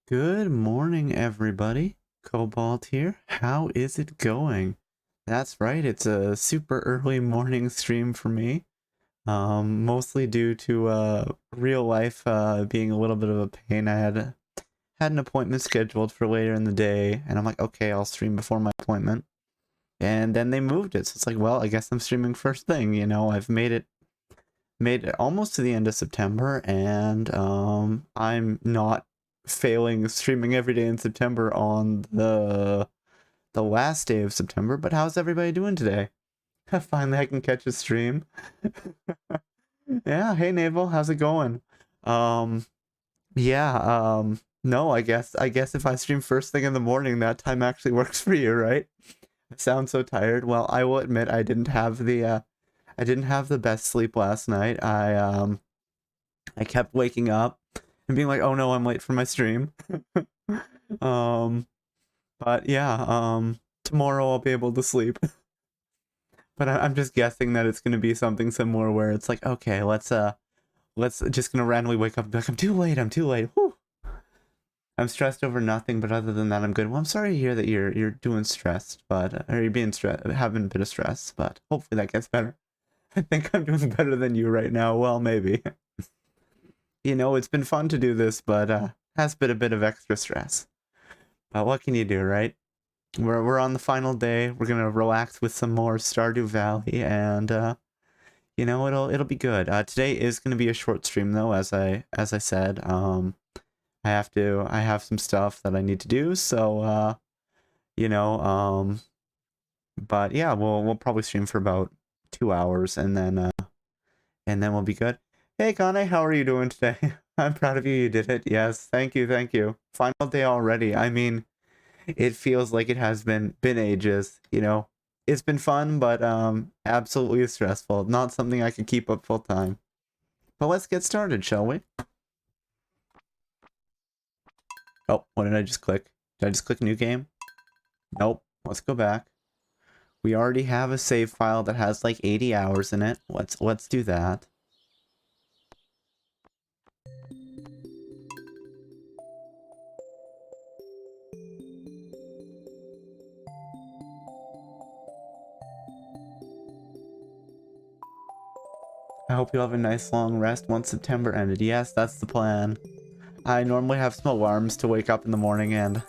Good morning, everybody. Cobalt here. How is it going? That's right, it's a super early morning stream for me. Mostly due to real life being a little bit of a pain. I had an appointment scheduled for later in the day, and I'm like, okay, I'll stream before my appointment. And then they moved it, so it's like, well, I guess I'm streaming first thing. I've made it almost to the end of September, and I'm not failing streaming every day in September on the last day of September. But how's everybody doing today? Finally, I can catch a stream. Yeah, hey Naval, how's it going? Um, yeah, no, I guess if I stream first thing in the morning, that time actually works for you, right? I sound so tired. Well, I will admit I didn't have the best sleep last night. I kept waking up and being like, "Oh no, I'm late for my stream." um, but yeah, tomorrow I'll be able to sleep. But I'm just guessing that it's gonna be something similar where it's like, okay, let's just gonna randomly wake up and be like, I'm too late. I'm too late. Whew. I'm stressed over nothing, but other than that, I'm good. Well, I'm sorry to hear that you're doing stressed, but or you're being stressed, having a bit of stress, but hopefully that gets better. I think I'm doing better than you right now. Well, maybe. It's been fun to do this, but has been a bit of extra stress. But what can you do, right? We're on the final day. We're gonna relax with some more Stardew Valley, and it'll be good. Today is gonna be a short stream though, as I said. I have some stuff that I need to do, so you know, but yeah, we'll probably stream for about 2 hours, and then we'll be good. Hey, Kane, how are you doing today? I'm proud of you. You did it. Yes, thank you, thank you. Final day already. I mean, it feels like it has been ages. It's been fun, but absolutely stressful. Not something I could keep up full time. But let's get started, shall we? Oh, what did I just click? Did I just click new game? Nope. Let's go back. We already have a save file that has like 80 hours in it. Let's do that. I hope you'll have a nice long rest once September ended. Yes, that's the plan. I normally have some alarms to wake up in the morning, and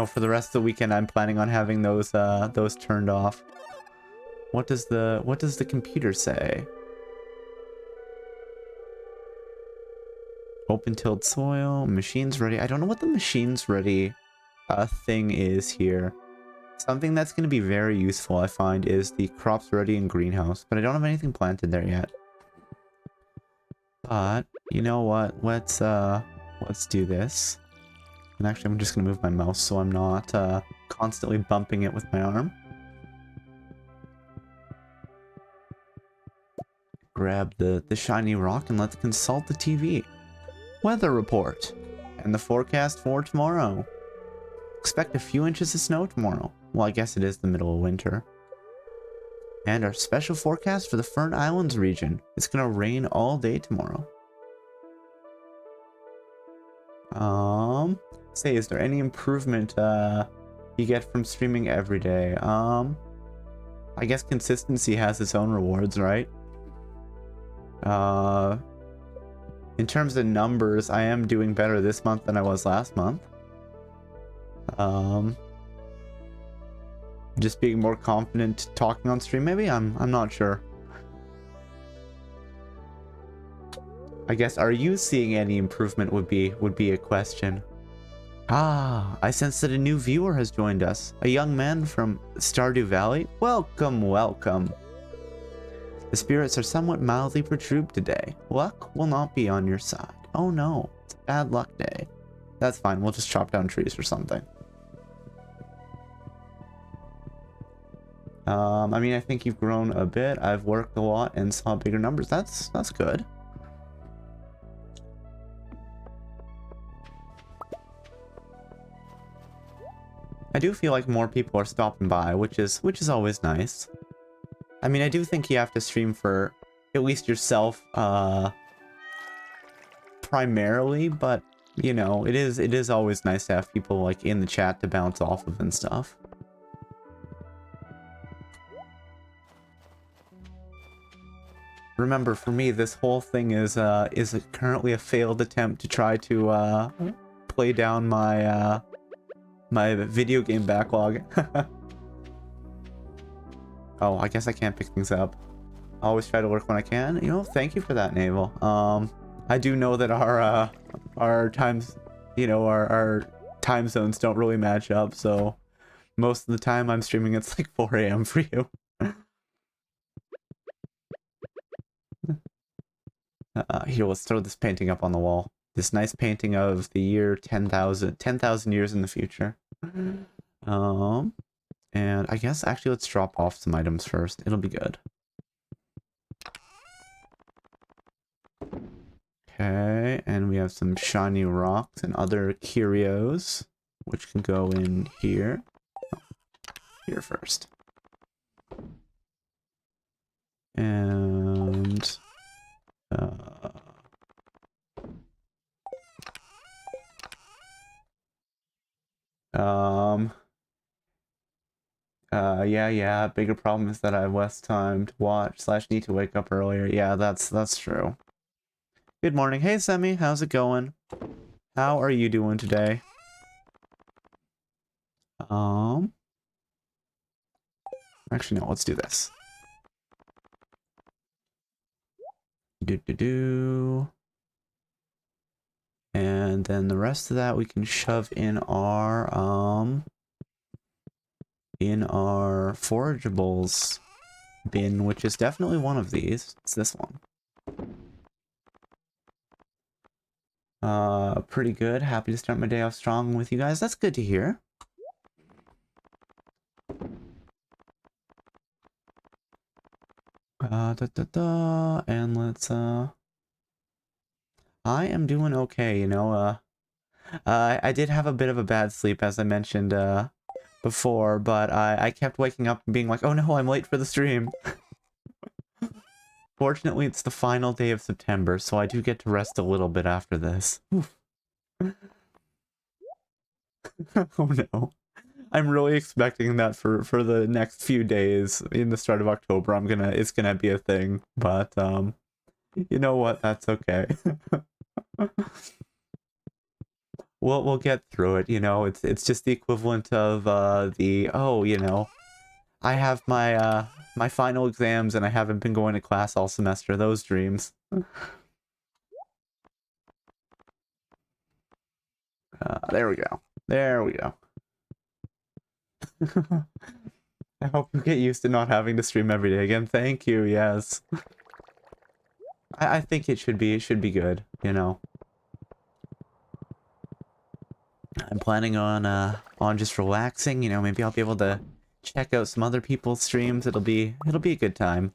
for the rest of the weekend I'm planning on having those turned off. What does the computer say? Open tilled soil, machines ready. I don't know what the machines ready thing is here. Something that's going to be very useful, I find, is the crops ready in greenhouse, but I don't have anything planted there yet. But you know what? Let's do this. And actually, I'm just gonna move my mouse so I'm not constantly bumping it with my arm. Grab the shiny rock and let's consult the TV. Weather report. And the forecast for tomorrow. Expect a few inches of snow tomorrow. Well, I guess it is the middle of winter. And our special forecast for the Fern Islands region. It's gonna rain all day tomorrow. Say, is there any improvement you get from streaming every day? I guess consistency has its own rewards, right? In terms of numbers, I am doing better this month than I was last month. Just being more confident talking on stream, maybe? I'm not sure. I guess, are you seeing any improvement would be a question. Ah, I sense that a new viewer has joined us. A young man from Stardew Valley. Welcome, welcome. The spirits are somewhat mildly perturbed today. Luck will not be on your side. Oh no, it's a bad luck day. That's fine, we'll just chop down trees or something. I mean, I think you've grown a bit. I've worked a lot and saw bigger numbers. That's good. I do feel like more people are stopping by, which is always nice. I mean, I do think you have to stream for at least yourself, primarily, but you know, it is always nice to have people like in the chat to bounce off of and stuff. Remember, for me, this whole thing is currently a failed attempt to try to play down my my video game backlog. Oh, I guess I can't pick things up. I always try to work when I can. You know, thank you for that, Naval. I do know that our times, you know, our time zones don't really match up, so most of the time I'm streaming it's like 4 a.m. for you. Here, let's throw this painting up on the wall. This nice painting of the year 10,000 years in the future. And I guess actually let's drop off some items first. It'll be good. Okay, and we have some shiny rocks and other curios, which can go in here. Here first. And yeah, bigger problem is that I have less time to watch / need to wake up earlier. Yeah, that's true. Good morning. Hey, Semi, how's it going? How are you doing today? Actually, no, let's do this. And then the rest of that we can shove in our forageables bin, which is definitely one of these. It's this one. Pretty good. Happy to start my day off strong with you guys. That's good to hear. And let's I am doing okay, you know. I did have a bit of a bad sleep, as I mentioned before, but I kept waking up and being like, oh no, I'm late for the stream. Fortunately, it's the final day of September, so I do get to rest a little bit after this. Oh no. I'm really expecting that for the next few days in the start of October. It's gonna be a thing, but you know what? That's okay. We'll get through it. You know, it's just the equivalent of you know, I have my my final exams and I haven't been going to class all semester. Those dreams. There we go. There we go. I hope you get used to not having to stream every day again. Thank you. Yes. I think it should be good. You know. I'm planning on just relaxing. You know, maybe I'll be able to check out some other people's streams. It'll be a good time.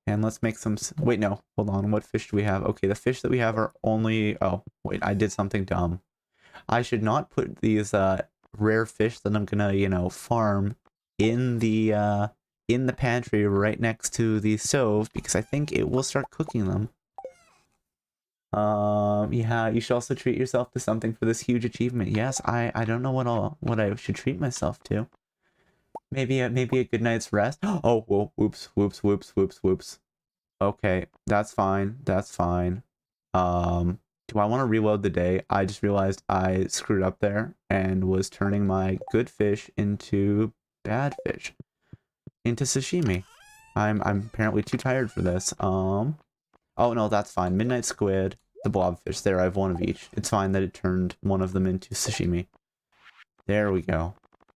And let's make some... Wait, no. Hold on. What fish do we have? Okay, the fish that we have are only... Oh, wait. I did something dumb. I should not put these rare fish that I'm gonna, you know, farm in the pantry right next to the stove, because I think it will start cooking them. Yeah, you should also treat yourself to something for this huge achievement. Yes, I don't know what I should treat myself to. Maybe a good night's rest. Oh, whoa, whoops. Okay, that's fine. That's fine. Do I want to reload the day? I just realized I screwed up there and was turning my good fish into bad fish, into sashimi. I'm apparently too tired for this. Oh no, that's fine. Midnight squid, the blobfish. There, I have one of each. It's fine that it turned one of them into sashimi. There we go.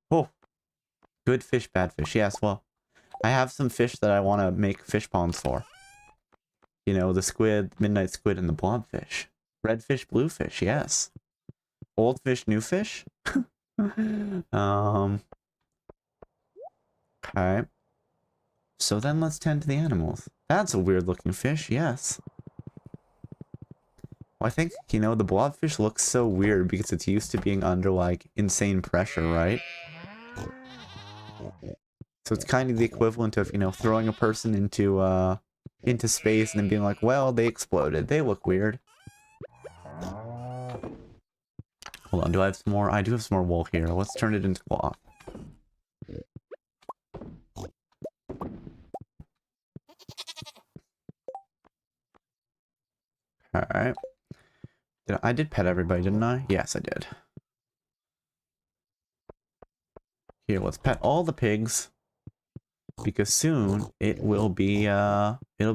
Oh, good fish, bad fish. Yes, well, I have some fish that I want to make fish ponds for. You know, the squid, midnight squid, and the blobfish. Red fish, blue fish, yes. Old fish, new fish? Okay. So then let's tend to the animals. That's a weird looking fish, yes. Well, I think, you know, the blobfish looks so weird because it's used to being under, like, insane pressure, right? So it's kind of the equivalent of, you know, throwing a person into space and then being like, well, they exploded. They look weird. Hold on, do I have some more? I do have some more wool here. Let's turn it into cloth. Alright. I did pet everybody, didn't I? Yes, I did. Here, let's pet all the pigs. Because soon it'll be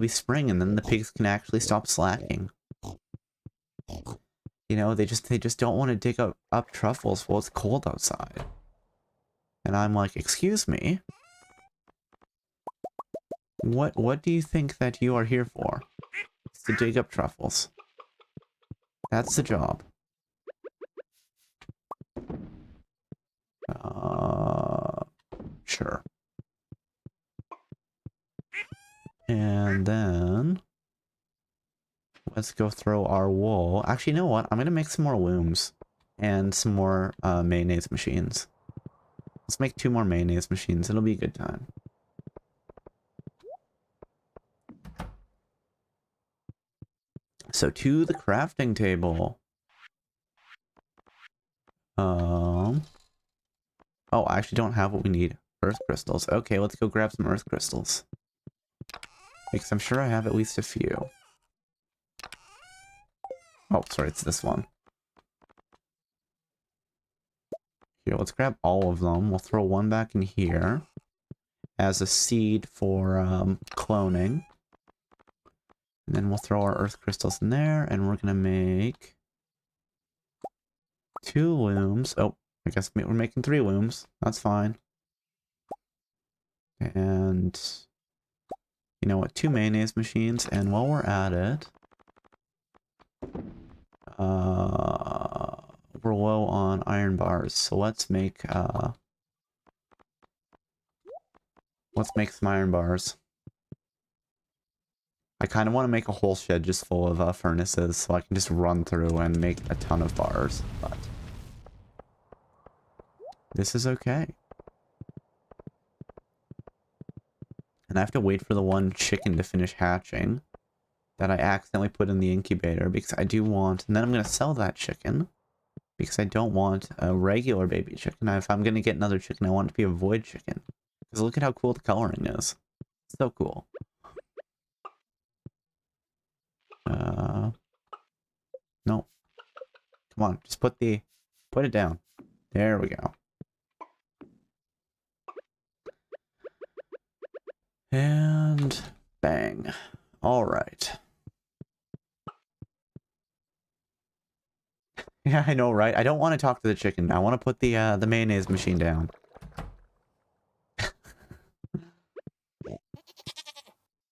spring and then the pigs can actually stop slacking. You know, they just don't want to dig up truffles while it's cold outside. And I'm like, excuse me? What do you think that you are here for? It's to dig up truffles. That's the job. Sure. And then let's go throw our wool. Actually, you know what? I'm gonna make some more looms and some more mayonnaise machines. Let's make 2 more mayonnaise machines. It'll be a good time. So to the crafting table. Oh, I actually don't have what we need. Earth crystals. Okay, let's go grab some earth crystals. Because I'm sure I have at least a few. Oh, sorry, it's this one. Here, let's grab all of them. We'll throw one back in here as a seed for cloning. And then we'll throw our earth crystals in there, and we're gonna make 2 looms. Oh, I guess we're making 3 looms. That's fine. And you know what? 2 mayonnaise machines, and while we're at it, we're low on iron bars, so let's make some iron bars. I kind of want to make a whole shed just full of furnaces, so I can just run through and make a ton of bars, but this is okay. And I have to wait for the one chicken to finish hatching that I accidentally put in the incubator, because I do want, and then I'm going to sell that chicken, because I don't want a regular baby chicken. If I'm going to get another chicken, I want it to be a void chicken. Because look at how cool the coloring is. So cool. No. Come on, just put it down. There we go. And bang. All right. Yeah, I know, right? I don't want to talk to the chicken. I want to put the mayonnaise machine down.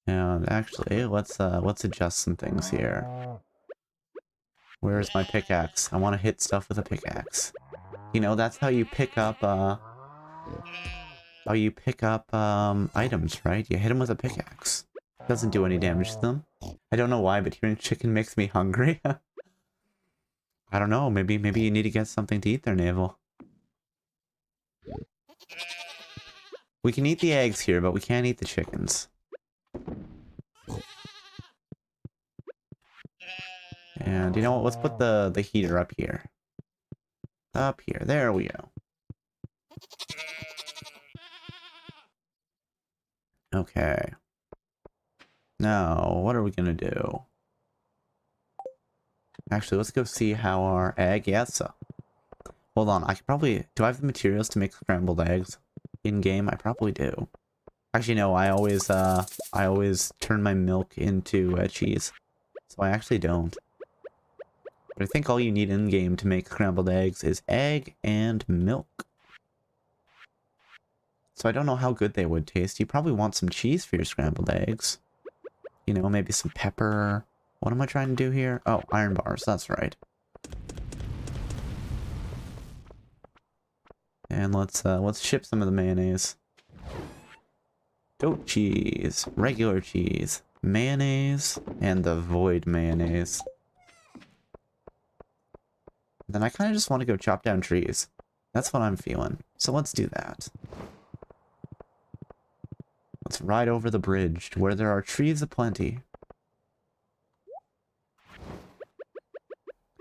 And actually, let's adjust some things here. Where's my pickaxe? I want to hit stuff with a pickaxe. You know, that's how you pick up items, right? You hit them with a pickaxe. Doesn't do any damage to them. I don't know why, but hearing chicken makes me hungry. I don't know, maybe you need to get something to eat there, Navel. We can eat the eggs here, but we can't eat the chickens. And you know what? Let's put the heater up here. Up here. There we go. Okay. Now, what are we gonna do? Actually, let's go see how our egg... Yes. Hold on, I could probably... Do I have the materials to make scrambled eggs in-game? I probably do. Actually, no, I always turn my milk into cheese. So I actually don't. But I think all you need in-game to make scrambled eggs is egg and milk. So I don't know how good they would taste. You probably want some cheese for your scrambled eggs. You know, maybe some pepper. What am I trying to do here? Oh, iron bars, that's right. And let's ship some of the mayonnaise. Goat cheese, regular cheese, mayonnaise, and the void mayonnaise. Then I kind of just want to go chop down trees. That's what I'm feeling. So let's do that. Let's ride over the bridge to where there are trees aplenty.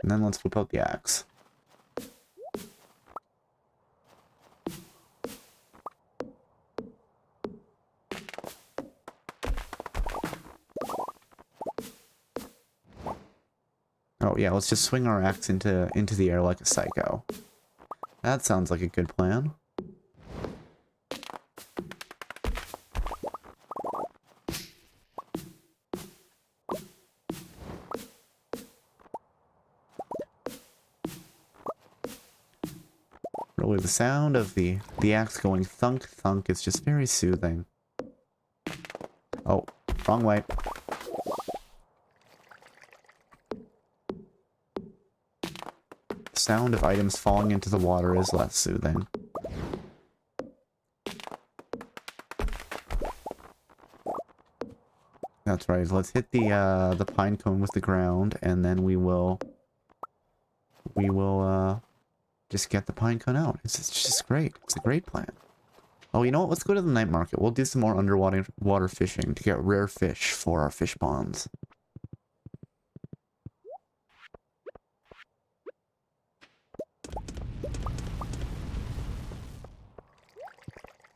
And then let's whip out the axe. Oh yeah, let's just swing our axe into the air like a psycho. That sounds like a good plan. Really, the sound of the axe going thunk thunk is just very soothing. Oh, wrong way. The sound of items falling into the water is less soothing. That's right. Let's hit the pine cone with the ground, and then we will just get the pine cone out. It's just great. It's a great plan. Oh, you know what? Let's go to the night market. We'll do some more underwater fishing to get rare fish for our fish ponds.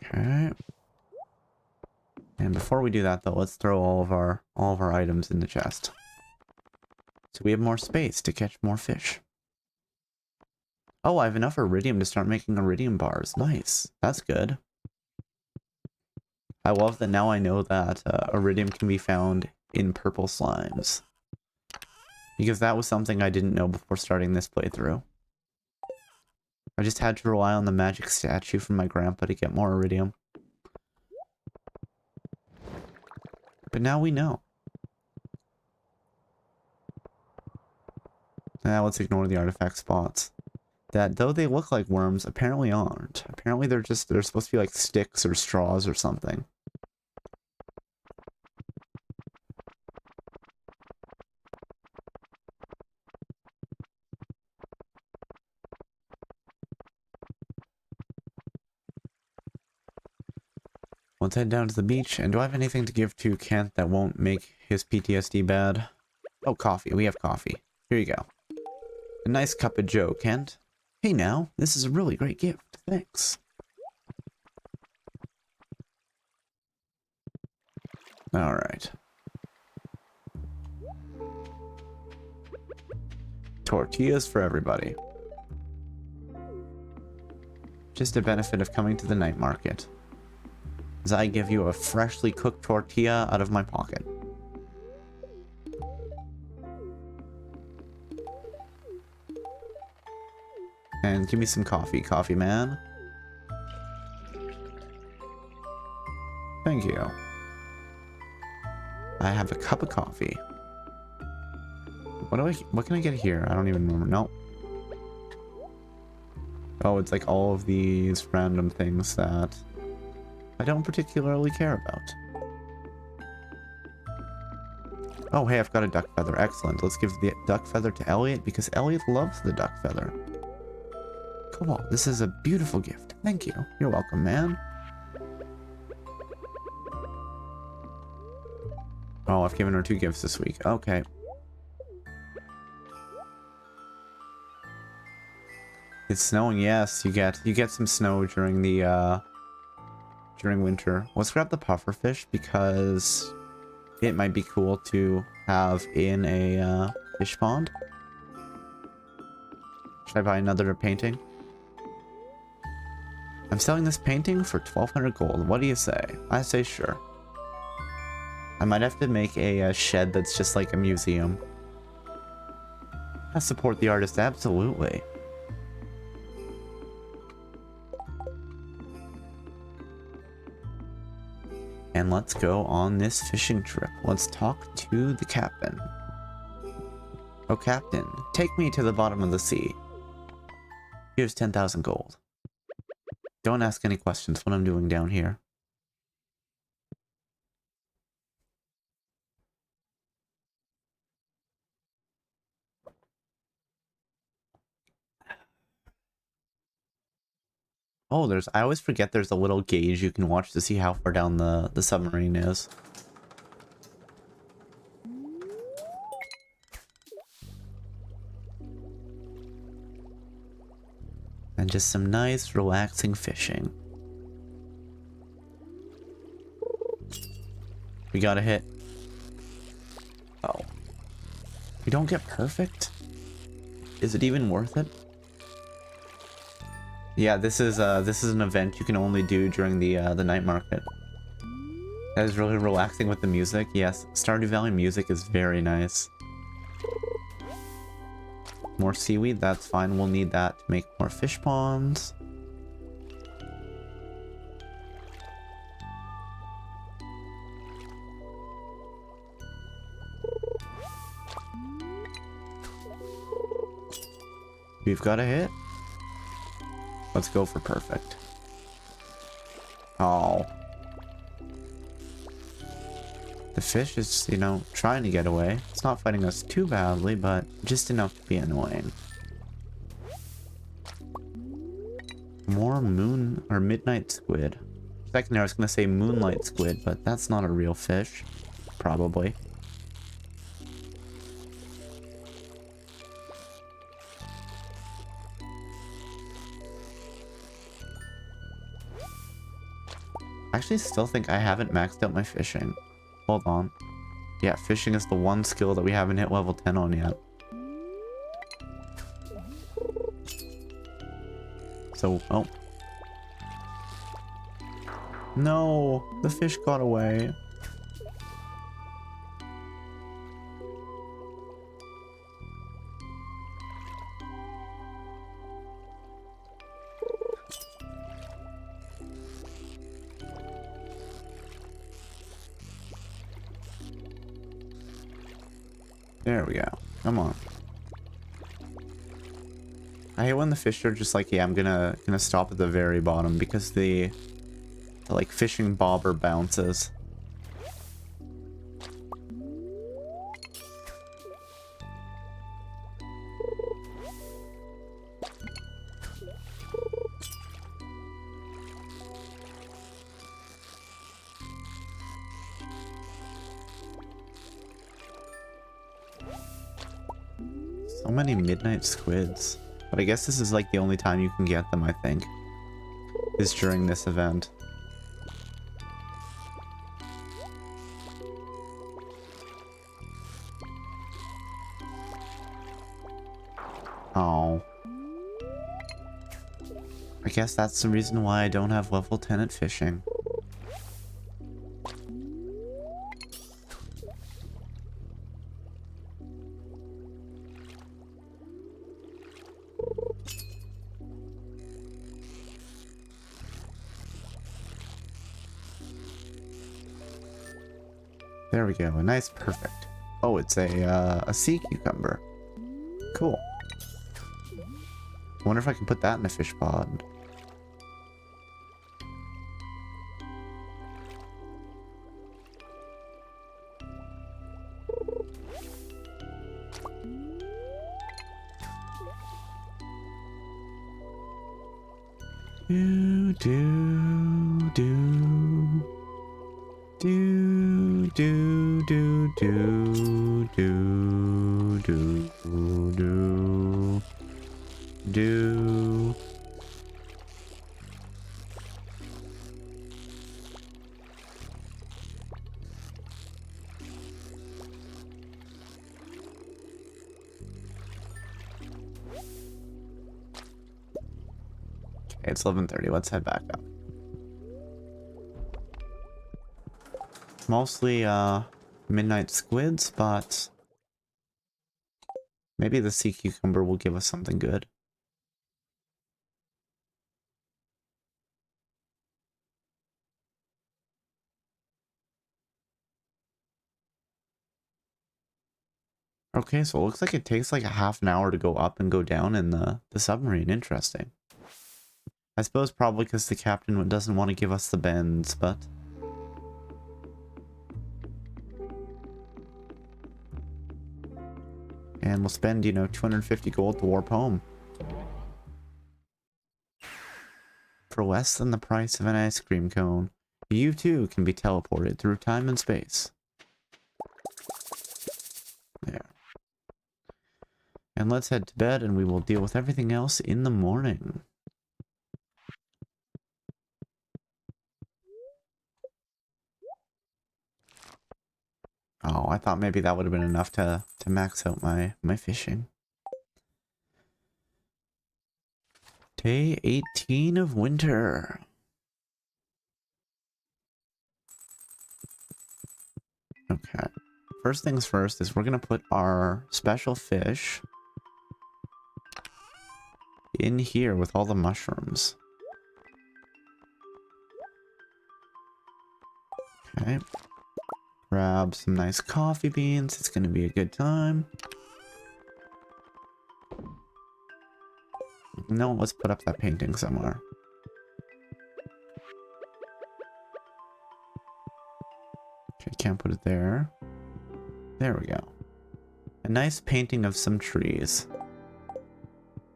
Okay. And before we do that, though, let's throw all of our items in the chest, so we have more space to catch more fish. Oh, I have enough iridium to start making iridium bars. Nice. That's good. I love that now I know that iridium can be found in purple slimes, because that was something I didn't know before starting this playthrough. I just had to rely on the magic statue from my grandpa to get more iridium. But now we know. Now let's ignore the artifact spots. That, though they look like worms, apparently aren't. Apparently they're supposed to be like sticks or straws or something. Let's head down to the beach. And do I have anything to give to Kent that won't make his PTSD bad? Oh, coffee. We have coffee. Here you go. A nice cup of joe, Kent. Hey now, this is a really great gift. Thanks. Alright. Tortillas for everybody. Just a benefit of coming to the night market, as I give you a freshly cooked tortilla out of my pocket. And give me some coffee, man. Thank you. I have a cup of coffee. What can I get here? I don't even remember. Nope. Oh, it's like all of these random things that I don't particularly care about. Oh, hey, I've got a duck feather. Excellent. Let's give the duck feather to Elliot, because Elliot loves the duck feather. Cool. This is a beautiful gift. Thank you. You're welcome, man. Oh, I've given her 2 gifts this week. Okay. It's snowing, yes. You get some snow during the during winter. Let's grab the pufferfish, because it might be cool to have in a fish pond. Should I buy another painting? I'm selling this painting for 1,200 gold. What do you say? I say sure. I might have to make a shed that's just like a museum. I support the artist, absolutely. And let's go on this fishing trip. Let's talk to the captain. Oh, captain, take me to the bottom of the sea. Here's 10,000 gold. Don't ask any questions what I'm doing down here. Oh, I always forget there's a little gauge you can watch to see how far down the submarine is. And just some nice, relaxing fishing. We got a hit. Oh. We don't get perfect? Is it even worth it? Yeah, this is an event you can only do during the night market. That is really relaxing with the music. Yes, Stardew Valley music is very nice. More seaweed, that's fine. We'll need that to make more fish ponds. We've got a hit. Let's go for perfect. Oh. The fish is, you know, trying to get away. It's not fighting us too badly, but just enough to be annoying. More moon or midnight squid. Second, I was gonna say moonlight squid, but that's not a real fish. Probably. I actually still think I haven't maxed out my fishing. Hold on. Yeah, fishing is the one skill that we haven't hit level 10 on yet. So, oh. No, the fish got away. There we go. Come on. I hate when the fish are just like, yeah, I'm gonna stop at the very bottom because the like fishing bobber bounces. So many midnight squids. But I guess this is like the only time you can get them, I think. Is during this event. Oh. I guess that's the reason why I don't have level 10 at fishing. There we go, a nice perfect. Oh, it's a sea cucumber. Cool. Wonder if I can put that in a fish pond. Do do do do do do do do do do do. Okay, it's 11:30. Let's head back up. Mostly midnight squids, but maybe the sea cucumber will give us something good. Okay, so it looks like it takes like a half an hour to go up and go down in the submarine. Interesting. I suppose probably because the captain doesn't want to give us the bends, but... And we'll spend, you know, 250 gold to warp home. For less than the price of an ice cream cone, you too can be teleported through time and space. There. And let's head to bed and we will deal with everything else in the morning. Oh, I thought maybe that would have been enough to max out my fishing. Day 18 of winter. Okay. First things first is we're going to put our special fish in here with all the mushrooms. Okay. Grab some nice coffee beans. It's going to be a good time. No, let's put up that painting somewhere. Okay, can't put it there. There we go. A nice painting of some trees.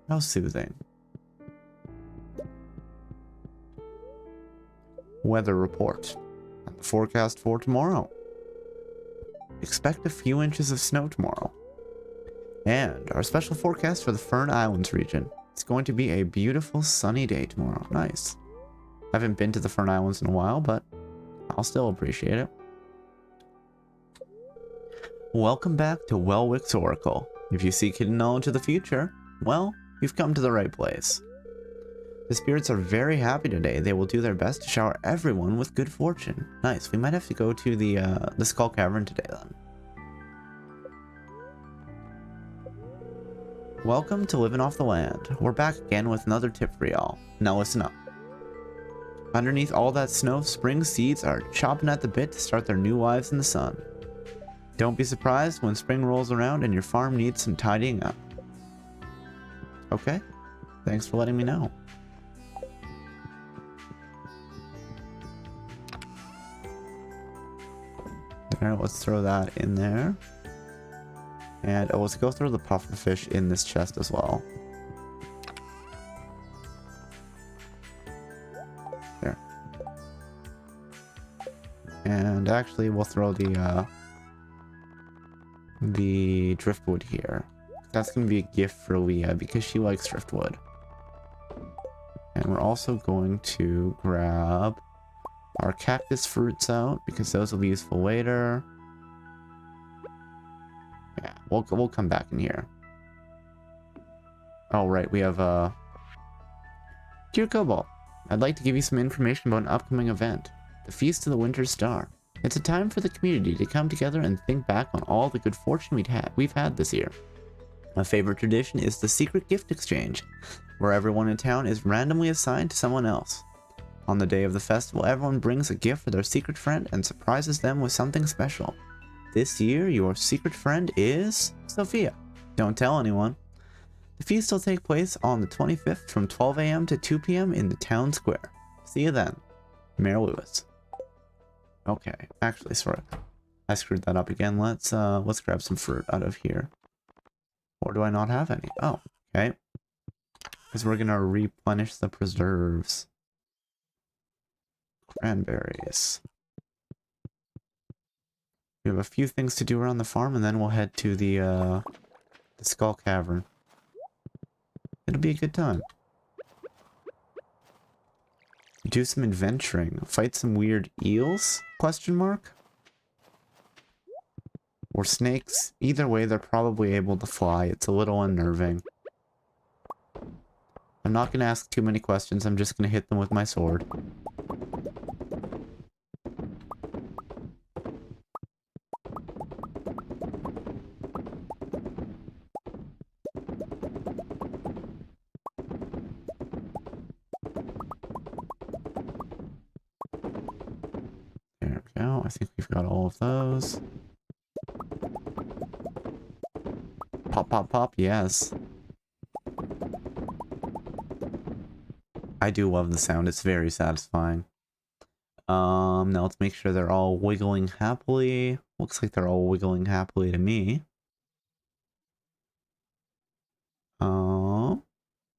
How soothing. Weather report. And the forecast for tomorrow. Expect a few inches of snow tomorrow. And our special forecast for the Fern Islands region. It's going to be a beautiful sunny day tomorrow. Nice. I haven't been to the Fern Islands in a while, but I'll still appreciate it. Welcome back to Welwick's Oracle. If you seek hidden knowledge of the future, well, you've come to the right place. The spirits are very happy today. They will do their best to shower everyone with good fortune. Nice. We might have to go to the Skull Cavern today then. Welcome to Living Off the Land. We're back again with another tip for y'all. Now listen up. Underneath all that snow, spring seeds are chopping at the bit to start their new lives in the sun. Don't be surprised when spring rolls around and your farm needs some tidying up. Okay, thanks for letting me know. There, let's throw that in there. And let's go throw the pufferfish in this chest as well. There. And actually, we'll throw the driftwood here. That's going to be a gift for Leah because she likes driftwood. And we're also going to grab our cactus fruits out because those will be useful later. Yeah, we'll come back in here. Oh, right, we have Dear Cobalt, I'd like to give you some information about an upcoming event, the Feast of the Winter Star. It's a time for the community to come together and think back on all the good fortune we've had this year. My favorite tradition is the secret gift exchange, where everyone in town is randomly assigned to someone else. On the day of the festival, everyone brings a gift for their secret friend and surprises them with something special. This year, your secret friend is Sophia. Don't tell anyone. The feast will take place on the 25th from 12 a.m. to 2 p.m. in the town square. See you then. Mayor Lewis. Okay, actually, sorry. I screwed that up again. Let's grab some fruit out of here. Or do I not have any? Oh, okay. Because we're gonna replenish the preserves. Cranberries. We have a few things to do around the farm, and then we'll head to the Skull Cavern. It'll be a good time. Do some adventuring. Fight some weird eels? Question mark? Or snakes? Either way, they're probably able to fly. It's a little unnerving. I'm not going to ask too many questions. I'm just going to hit them with my sword. There we go. I think we've got all of those. Pop, pop, pop. Yes. I do love the sound. It's very satisfying. Now let's make sure they're all wiggling happily. Looks like they're all wiggling happily to me.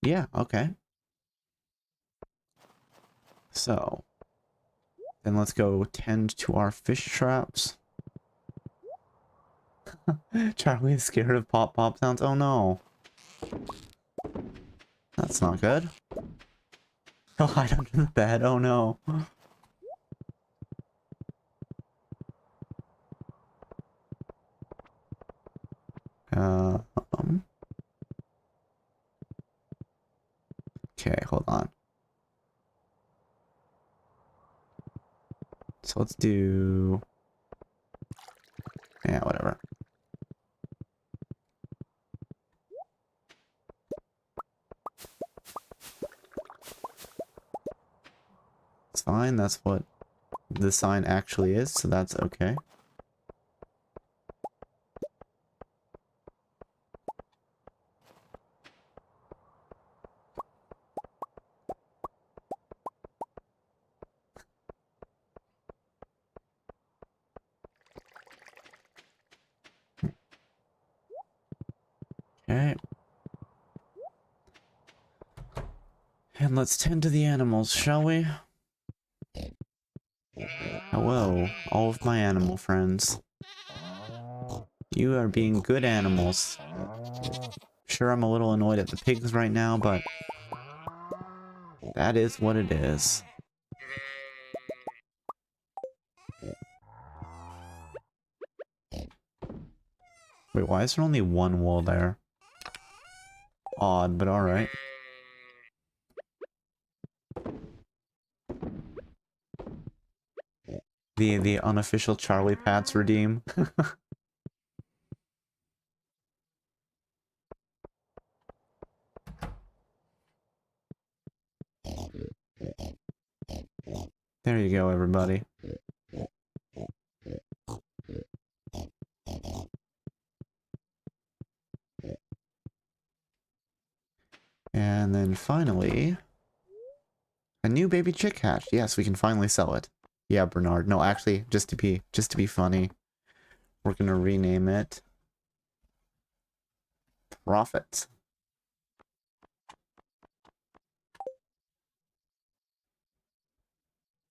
Yeah, okay. So, then let's go tend to our fish traps. Charlie is scared of pop pop sounds. Oh no. That's not good. He'll hide under the bed. Oh no. Um. Okay, hold on. So let's do... Yeah, whatever. It's fine, that's what the sign actually is, so that's okay. Okay. And let's tend to the animals, shall we? Hello, all of my animal friends. You are being good animals. Sure, I'm a little annoyed at the pigs right now, but that is what it is. Wait, why is there only one wool there? Odd, but alright. The unofficial Charlie Pats redeem. There you go, everybody. And then finally, a new baby chick hatched. Yes, we can finally sell it. Yeah, Bernard. No, actually, just to be funny, we're gonna rename it Profit.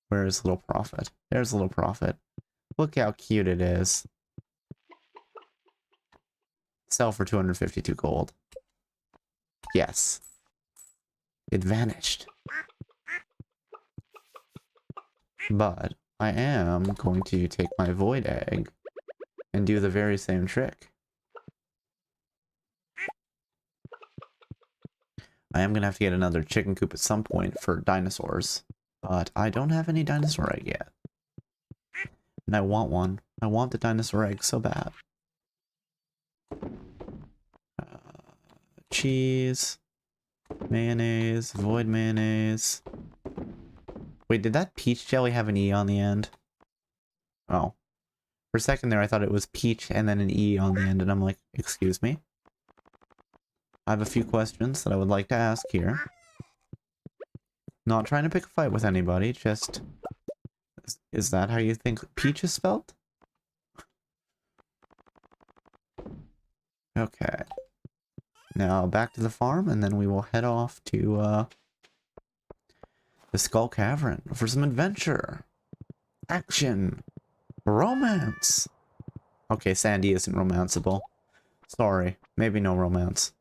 Where is Little Profit? There's Little Profit. Look how cute it is. Sell for 252 gold. Yes. It vanished. But I am going to take my void egg and do the very same trick. I am gonna have to get another chicken coop at some point for dinosaurs. But I don't have any dinosaur egg yet. And I want one. I want the dinosaur egg so bad. Cheese. Mayonnaise. Void mayonnaise. Wait, did that peach jelly have an E on the end? Oh. For a second there, I thought it was peach and then an E on the end, and I'm like, excuse me? I have a few questions that I would like to ask here. Not trying to pick a fight with anybody, just... Is that how you think peach is spelled? Okay. Now back to the farm, and then we will head off to, the Skull Cavern for some adventure. Action. Romance. Okay, Sandy isn't romanceable. Sorry, maybe no romance.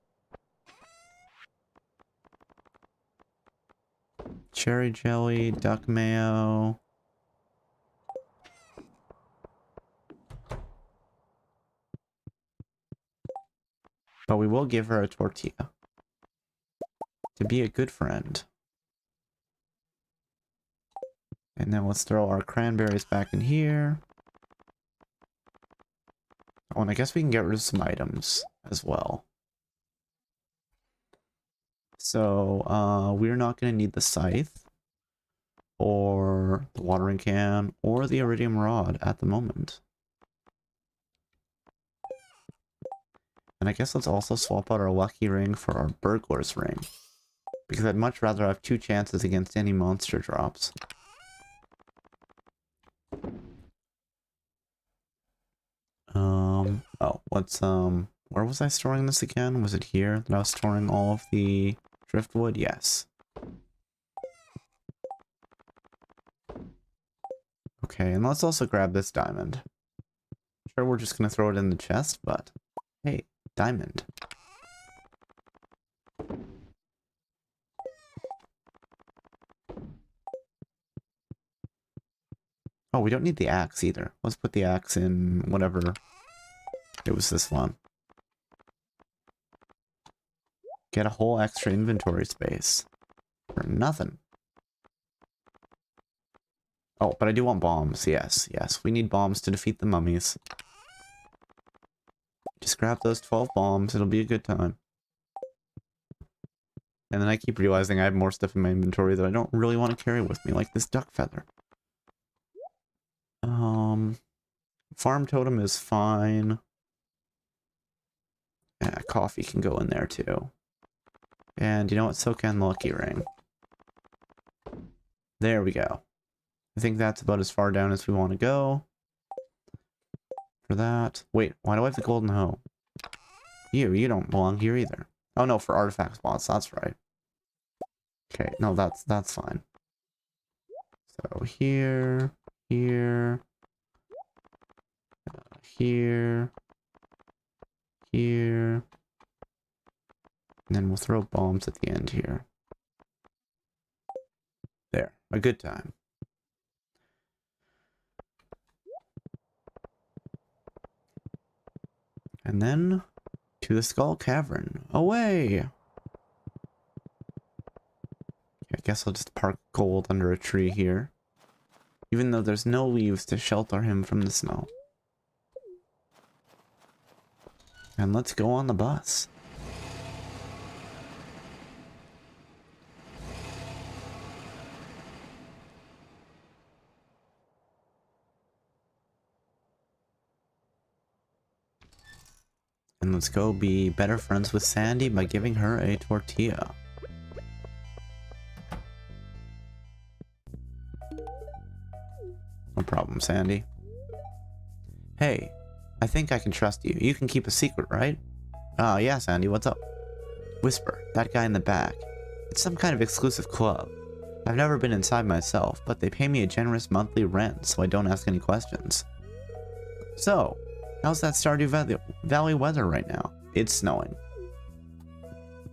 Cherry jelly, duck mayo. But we will give her a tortilla. To be a good friend. And then let's throw our cranberries back in here. Oh, and I guess we can get rid of some items as well. So, we're not going to need the scythe, or the watering can, or the iridium rod at the moment. And I guess let's also swap out our lucky ring for our burglar's ring. Because I'd much rather have 2 chances against any monster drops. Oh, where was I storing this again? Was it here that I was storing all of the driftwood? Yes. Okay, and let's also grab this diamond. Sure, we're just gonna throw it in the chest, but hey, diamond. Oh, we don't need the axe either. Let's put the axe in whatever. It was this one. Get a whole extra inventory space. For nothing. Oh, but I do want bombs. Yes, yes. We need bombs to defeat the mummies. Just grab those 12 bombs. It'll be a good time. And then I keep realizing I have more stuff in my inventory that I don't really want to carry with me, like this duck feather. Farm totem is fine. Yeah, coffee can go in there too. And you know what? So can the lucky ring. There we go. I think that's about as far down as we want to go. For that. Wait, why do I have the golden hoe? You don't belong here either. Oh no, for artifact spots, that's right. Okay, no, that's fine. So here, here, here, here, and then we'll throw bombs at the end here. There, a good time. And then to the Skull Cavern. Away! I guess I'll just park gold under a tree here. Even though there's no leaves to shelter him from the snow. And let's go on the bus. And let's go be better friends with Sandy by giving her a tortilla. No problem, Sandy. Hey, I think I can trust you. You can keep a secret, right? Yeah, Sandy, what's up? Whisper, that guy in the back. It's some kind of exclusive club. I've never been inside myself, but they pay me a generous monthly rent, so I don't ask any questions. So, how's that Stardew Valley weather right now? It's snowing.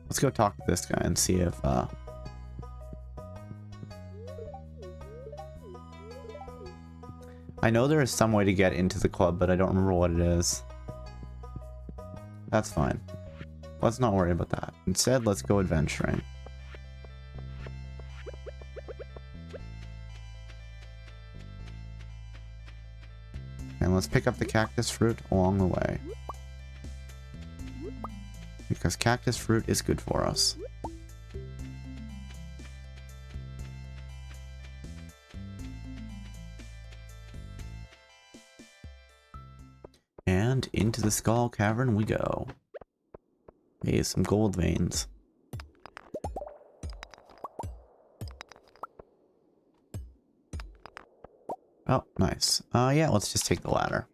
Let's go talk to this guy and see if, I know there is some way to get into the club, but I don't remember what it is. That's fine. Let's not worry about that. Instead, let's go adventuring. And let's pick up the cactus fruit along the way. Because cactus fruit is good for us. And into the Skull Cavern we go. Hey, some gold veins. Oh, nice. Yeah, let's just take the ladder.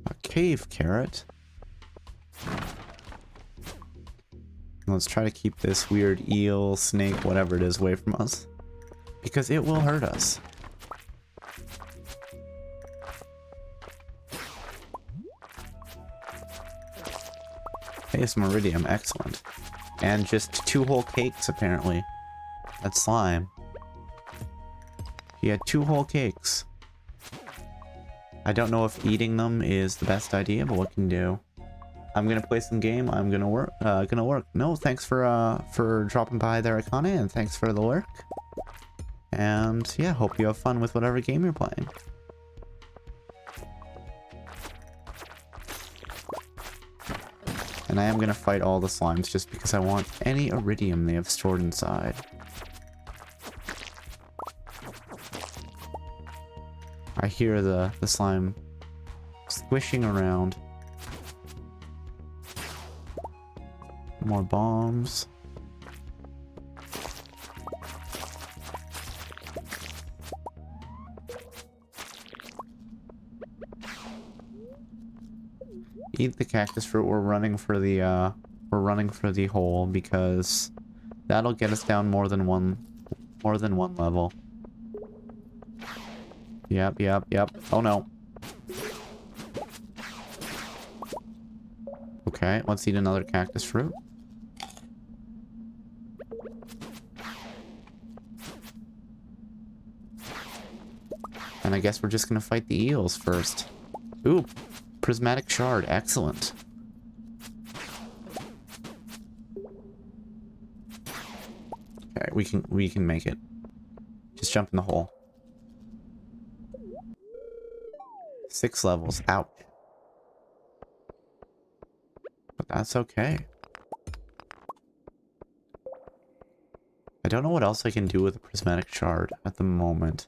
A cave carrot. Let's try to keep this weird eel, snake, whatever it is, away from us. Because it will hurt us. Hey, some iridium, excellent. And just 2 whole cakes, apparently. That's slime. He had 2 whole cakes. I don't know if eating them is the best idea, but what can you do? I'm gonna play some game. I'm gonna work. No, thanks for dropping by there, Akane, and thanks for the lurk. And yeah, hope you have fun with whatever game you're playing. And I am gonna fight all the slimes just because I want any iridium they have stored inside. I hear the slime squishing around. More bombs. Eat the cactus fruit. We're running for the hole because that'll get us down more than one level. Yep, yep, yep. Oh no. Okay, let's eat another cactus fruit. And I guess we're just gonna fight the eels first. Ooh, prismatic shard, excellent. Okay, we can make it. Just jump in the hole. 6 levels, ouch. But that's okay. I don't know what else I can do with a prismatic shard at the moment.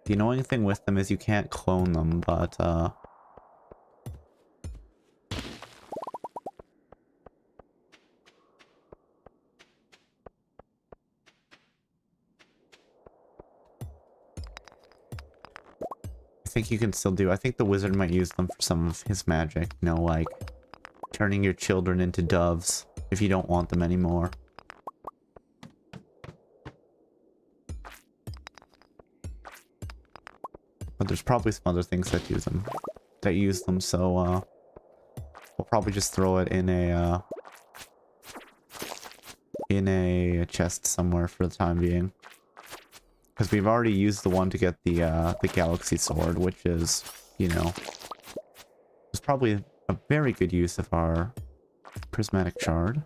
The annoying thing with them is you can't clone them, but I think you can still do. I think the wizard might use them for some of his magic. You know, like turning your children into doves if you don't want them anymore. But there's probably some other things that use them, so we'll probably just throw it in a chest somewhere for the time being. Because we've already used the one to get the galaxy sword, which is, you know, was probably a very good use of our prismatic shard.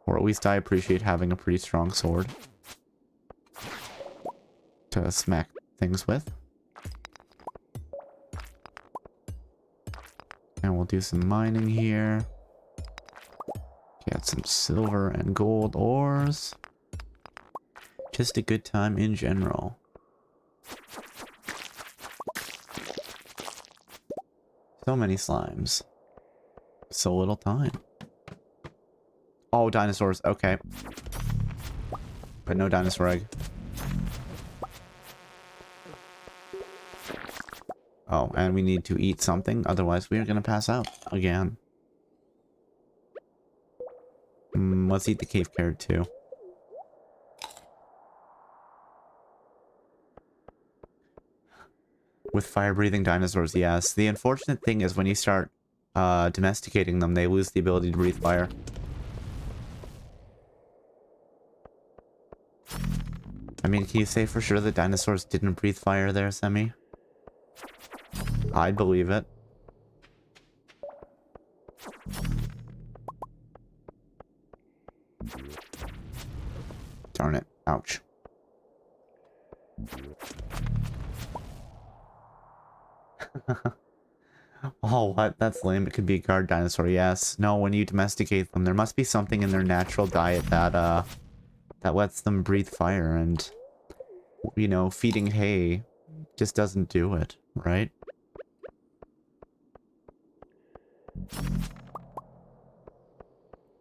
Or at least I appreciate having a pretty strong sword to smack things with. And we'll do some mining here. Get some silver and gold ores. Just a good time in general. So many slimes. So little time. Oh, dinosaurs. Okay. But no dinosaur egg. Oh, and we need to eat something. Otherwise, we are going to pass out again. Let's eat the cave carrot too. With fire-breathing dinosaurs, yes. The unfortunate thing is when you start domesticating them, they lose the ability to breathe fire. I mean, can you say for sure that dinosaurs didn't breathe fire there, Semi? I'd believe it. Darn it. Ouch. Oh, what? That's lame. It could be a guard dinosaur, yes. No, when you domesticate them, there must be something in their natural diet that lets them breathe fire, and, you know, feeding hay just doesn't do it, right?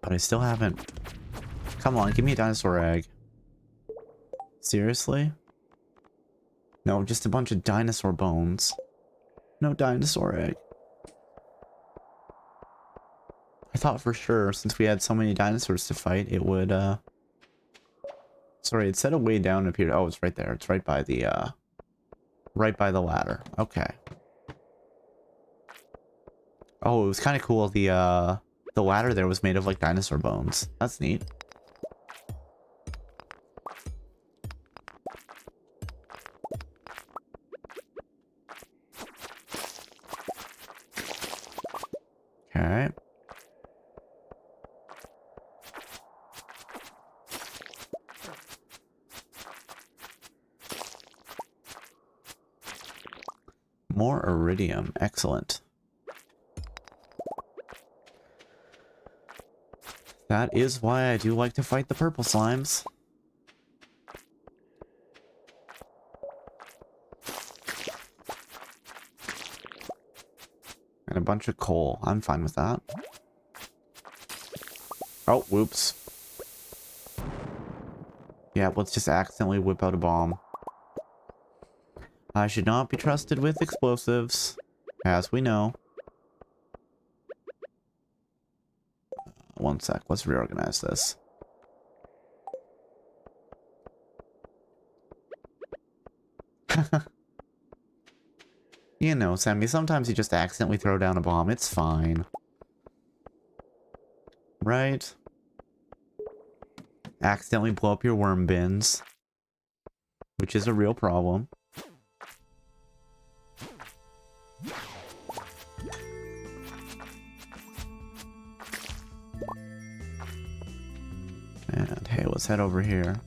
But I still haven't... Come on, give me a dinosaur egg. Seriously? No, just a bunch of dinosaur bones. No dinosaur egg. I thought for sure, since we had so many dinosaurs to fight, it would, Sorry, it said a way down up here. Oh, it's right there. It's right by the ladder. Okay. Oh, it was kind of cool. The ladder there was made of, like, dinosaur bones. That's neat. Okay. More iridium. Excellent. That is why I do like to fight the purple slimes. And a bunch of coal. I'm fine with that. Oh, whoops. Yeah, let's just accidentally whip out a bomb. I should not be trusted with explosives. As we know. One sec, let's reorganize this. You know, Sammy, sometimes you just accidentally throw down a bomb. It's fine. Right? Accidentally blow up your worm bins. Which is a real problem. And hey, let's head over here.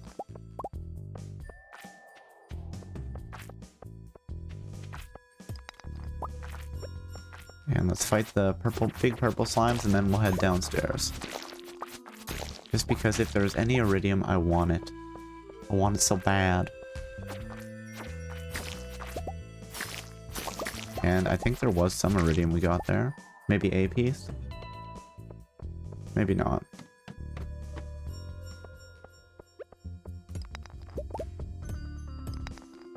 And let's fight the big purple slimes, and then we'll head downstairs. Just because if there's any iridium, I want it. I want it so bad. And I think there was some iridium we got there. Maybe a piece? Maybe not.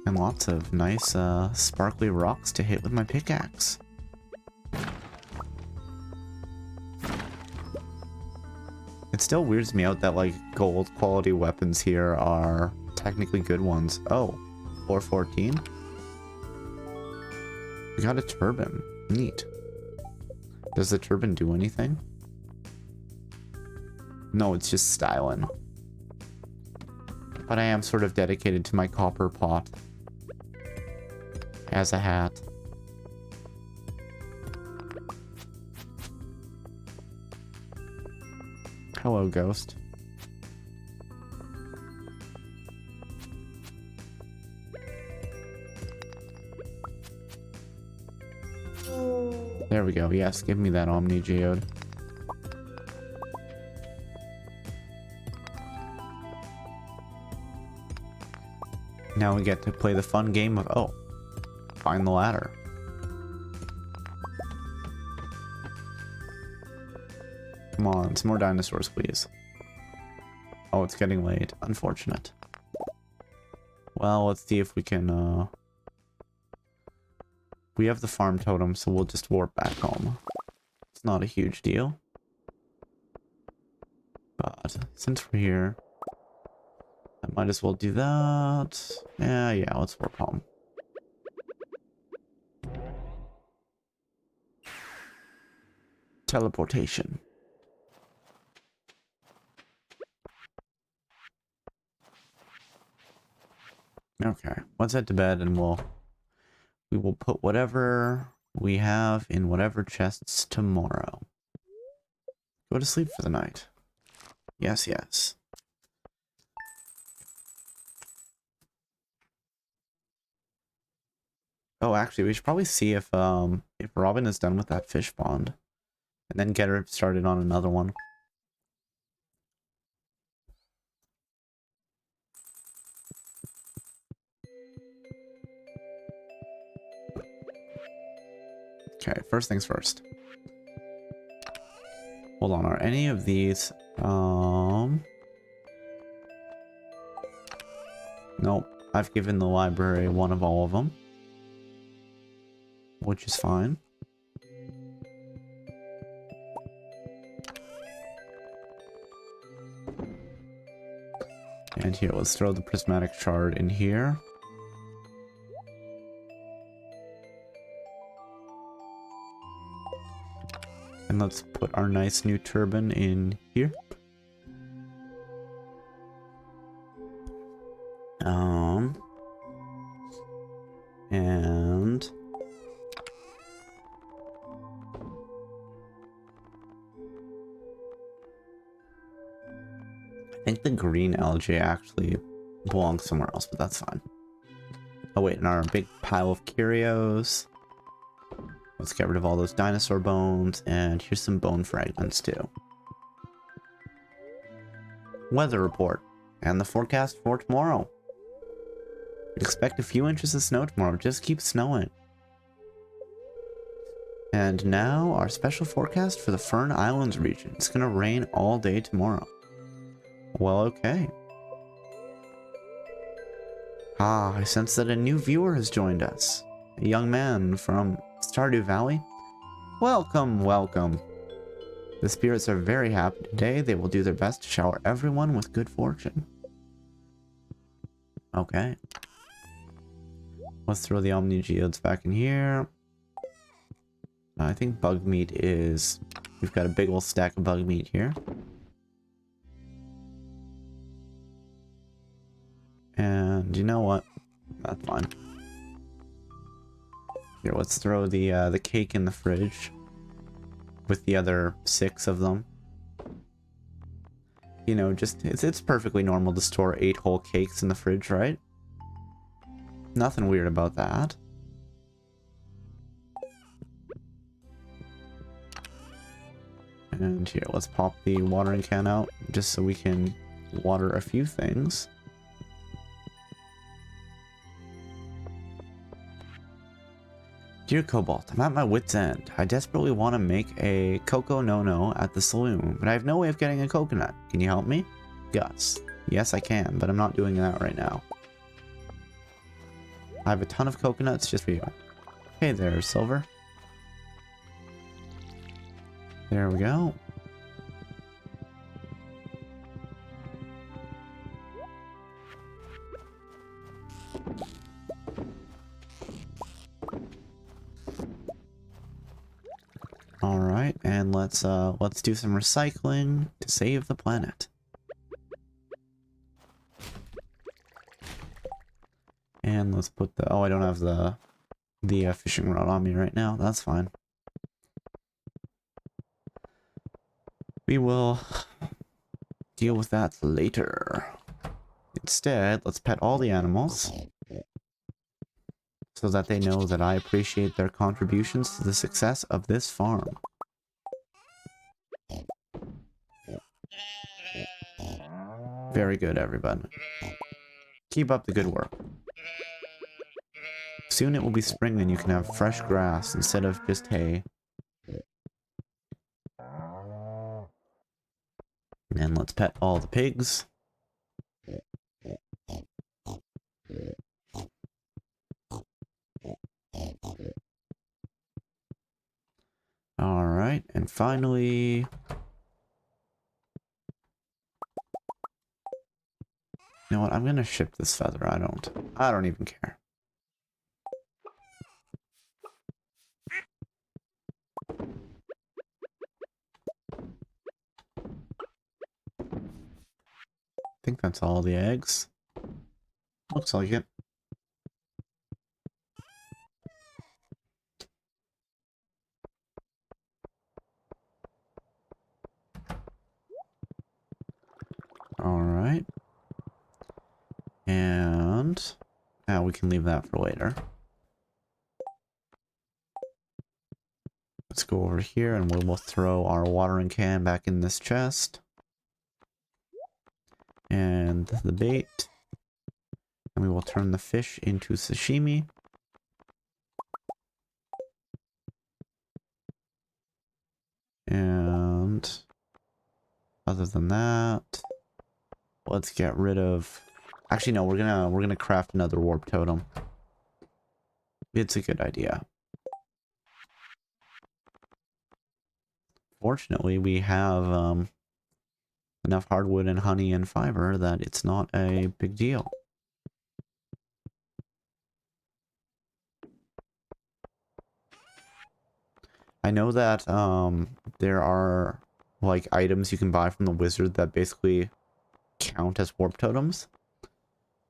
And lots of nice, sparkly rocks to hit with my pickaxe. It still weirds me out that, like, gold quality weapons here are technically good ones. Oh, 414? We got a turban. Neat. Does the turban do anything? No, it's just styling. But I am sort of dedicated to my copper pot. As a hat. Hello, ghost. There we go. Yes, give me that Omni Geode. Now we get to play the fun game of, oh, find the ladder. Come on, some more dinosaurs, please. Oh, it's getting late. Unfortunate. Well, let's see if we can, we have the farm totem, so we'll just warp back home. It's not a huge deal. But since we're here, I might as well do that. Yeah, let's warp home. Teleportation. Okay, let's head to bed and we will put whatever we have in whatever chests tomorrow. Go to sleep for the night. Yes, yes. Oh, actually, we should probably see if Robin is done with that fish pond. And then get her started on another one. Okay, first things first. Hold on, are any of these, nope, I've given the library one of all of them. Which is fine. And here, let's throw the prismatic shard in here. And let's put our nice new turban in here. And I think the green algae actually belongs somewhere else, but that's fine. Oh wait, and our big pile of curios. Let's get rid of all those dinosaur bones, and here's some bone fragments too. Weather report, and the forecast for tomorrow. We'd expect a few inches of snow tomorrow, just keep snowing. And now, our special forecast for the Fern Islands region. It's gonna rain all day tomorrow. Well, okay. Ah, I sense that a new viewer has joined us. A young man from Stardew Valley? Welcome, welcome. The spirits are very happy today. They will do their best to shower everyone with good fortune. Okay. Let's throw the Omni Geodes back in here. I think bug meat is... We've got a big old stack of bug meat here. And you know what? That's fine. Here, let's throw the cake in the fridge. With the other 6 of them. You know, just... It's perfectly normal to store 8 whole cakes in the fridge, right? Nothing weird about that. And here, let's pop the watering can out, just so we can water a few things. Dear Cobalt, I'm at my wit's end. I desperately want to make a Coco No-No at the saloon, but I have no way of getting a coconut. Can you help me? Gus. Yes, I can, but I'm not doing that right now. I have a ton of coconuts just for you. Hey there, Silver. There we go. All right, and let's do some recycling to save the planet. And let's put the... Oh, I don't have the fishing rod on me right now. That's fine. We will deal with that later. Instead, let's pet all the animals so that they know that I appreciate their contributions to the success of this farm. Very good, everybody. Keep up the good work. Soon it will be spring and you can have fresh grass instead of just hay. And let's pet all the pigs. Alright, and finally... You know what, I'm gonna ship this feather. I don't even care. I think that's all the eggs. Looks like it. Alright. And now we can leave that for later. Let's go over here and we'll throw our watering can back in this chest. And the bait. And we will turn the fish into sashimi. And other than that, let's get rid of... Actually, no, we're gonna craft another warp totem. It's a good idea. Fortunately, we have enough hardwood and honey and fiber that it's not a big deal. I know that there are like items you can buy from the wizard that basically count as warp totems,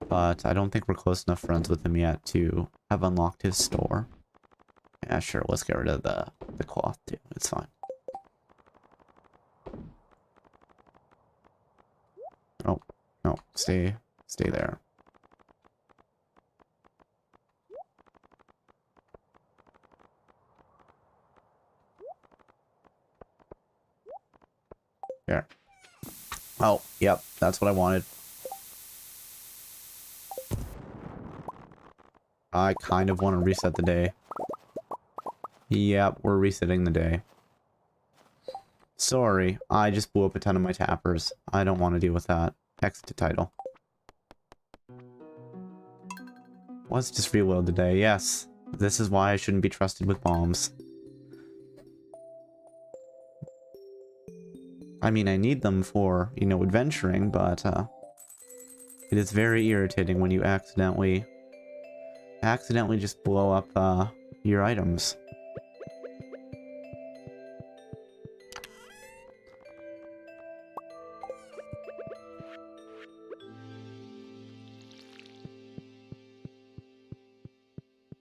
but I don't think we're close enough friends with him yet to have unlocked his store. Yeah, sure, let's get rid of the cloth too. It's fine. Oh, no, stay there. Here. Oh, yep, that's what I wanted. I kind of want to reset the day. Yep, we're resetting the day. Sorry, I just blew up a ton of my tappers. I don't want to deal with that. Exit to title. Let's just reload the day, yes. This is why I shouldn't be trusted with bombs. I mean, I need them for, you know, adventuring, but it is very irritating when you accidentally just blow up your items.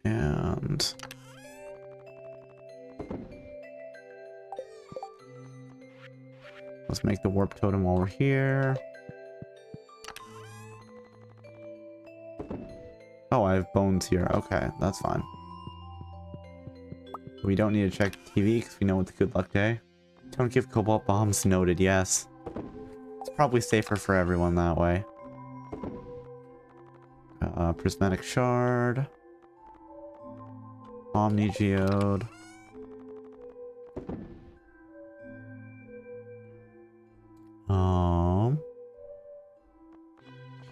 And let's make the warp totem while we're here. Oh, I have bones here. Okay, that's fine. We don't need to check the TV because we know it's a good luck day. Don't give cobalt bombs. Noted, yes. It's probably safer for everyone that way. Prismatic shard. Omni geode.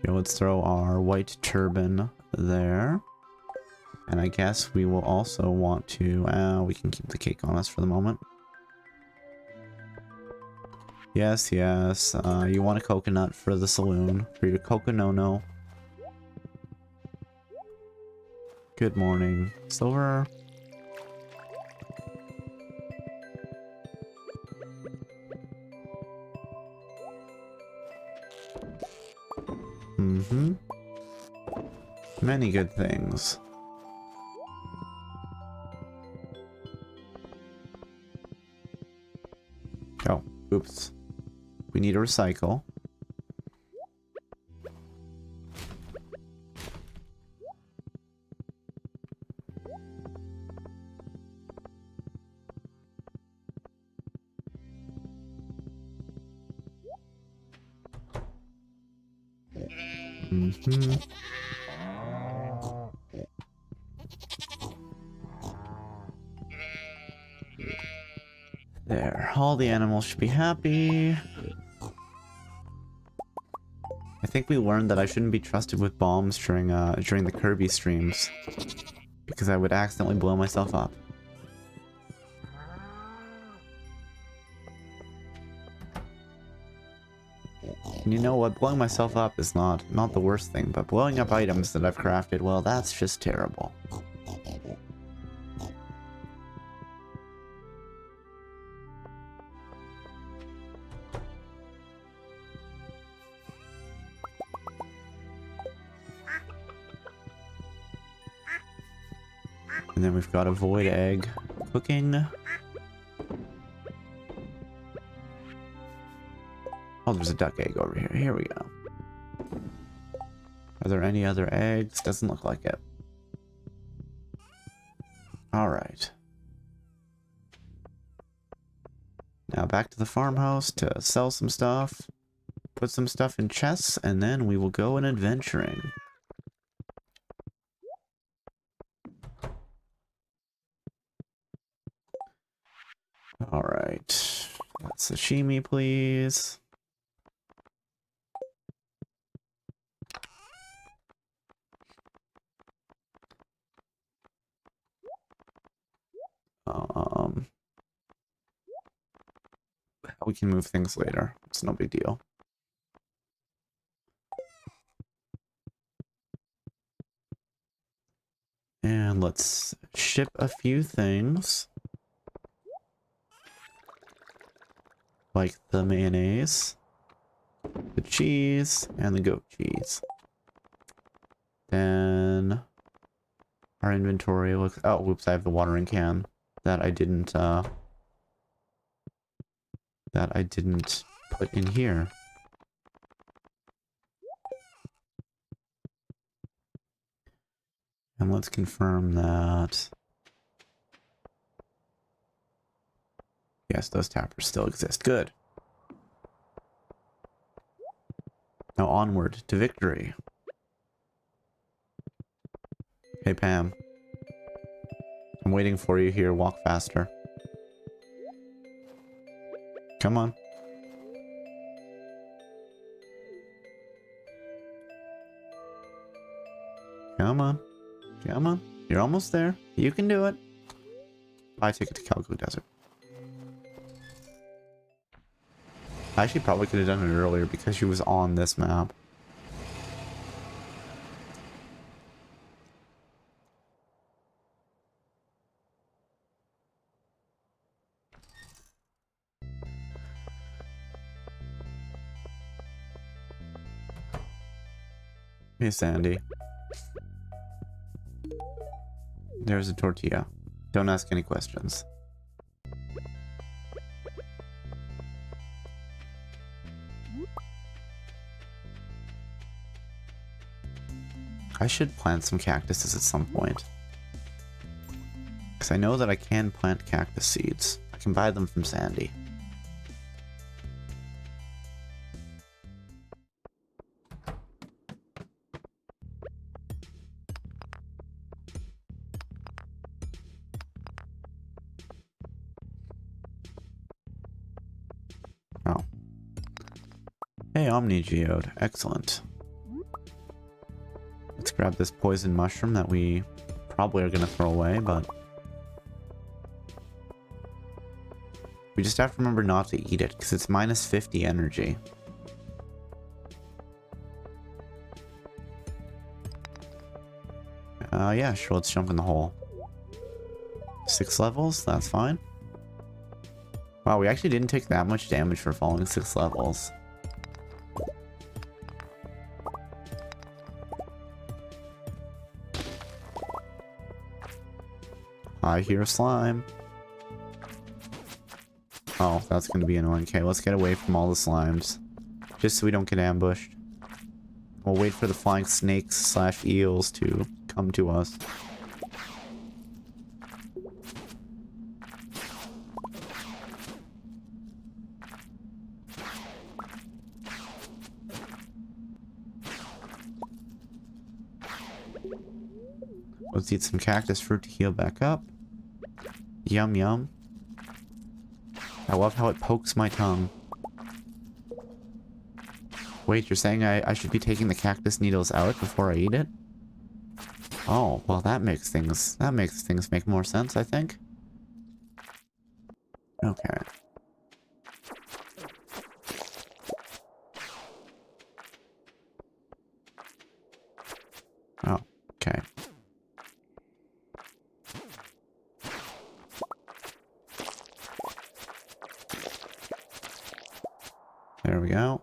Here, let's throw our white turban there. And I guess we will also want to... we can keep the cake on us for the moment. Yes, yes. You want a coconut for the saloon. For your coconono. Good morning. Silver. Mm-hmm. Many good things. Oh, oops. We need to recycle. Mm-hmm. There. All the animals should be happy. I think we learned that I shouldn't be trusted with bombs during the Kirby streams. Because I would accidentally blow myself up. And you know what? Blowing myself up is not the worst thing, but blowing up items that I've crafted, well, that's just terrible. And then we've got a void egg cooking. Oh, there's a duck egg over here. Here we go. Are there any other eggs? Doesn't look like it. Alright. Now back to the farmhouse to sell some stuff. Put some stuff in chests, and then we will go and adventuring. Alright. Sashimi, please. We can move things later. It's no big deal. And let's ship a few things. Like the mayonnaise, the cheese, and the goat cheese. Then our inventory looks... Oh, whoops, I have the watering can that I didn't put in here. And let's confirm that... Yes, those tappers still exist. Good. Now onward to victory. Hey, Pam. I'm waiting for you here. Walk faster. Come on. Come on. Come on. You're almost there. You can do it. Buy a ticket to Calico Desert. I actually probably could have done it earlier because she was on this map. Hey, Sandy. There's a tortilla. Don't ask any questions. I should plant some cactuses at some point. Because I know that I can plant cactus seeds. I can buy them from Sandy. Oh. Hey, Omni Geode. Excellent. Let's grab this poison mushroom that we probably are going to throw away, but we just have to remember not to eat it, because it's minus 50 energy. Yeah, sure, let's jump in the hole. 6 levels? That's fine. Wow, we actually didn't take that much damage for falling 6 levels. I hear slime. Oh, that's going to be annoying. Okay, let's get away from all the slimes. Just so we don't get ambushed. We'll wait for the flying snakes slash eels to come to us. Let's eat some cactus fruit to heal back up. Yum yum. I love how it pokes my tongue. Wait, you're saying I should be taking the cactus needles out before I eat it? Oh, well that makes things make more sense, I think. Okay. Oh, okay. There we go.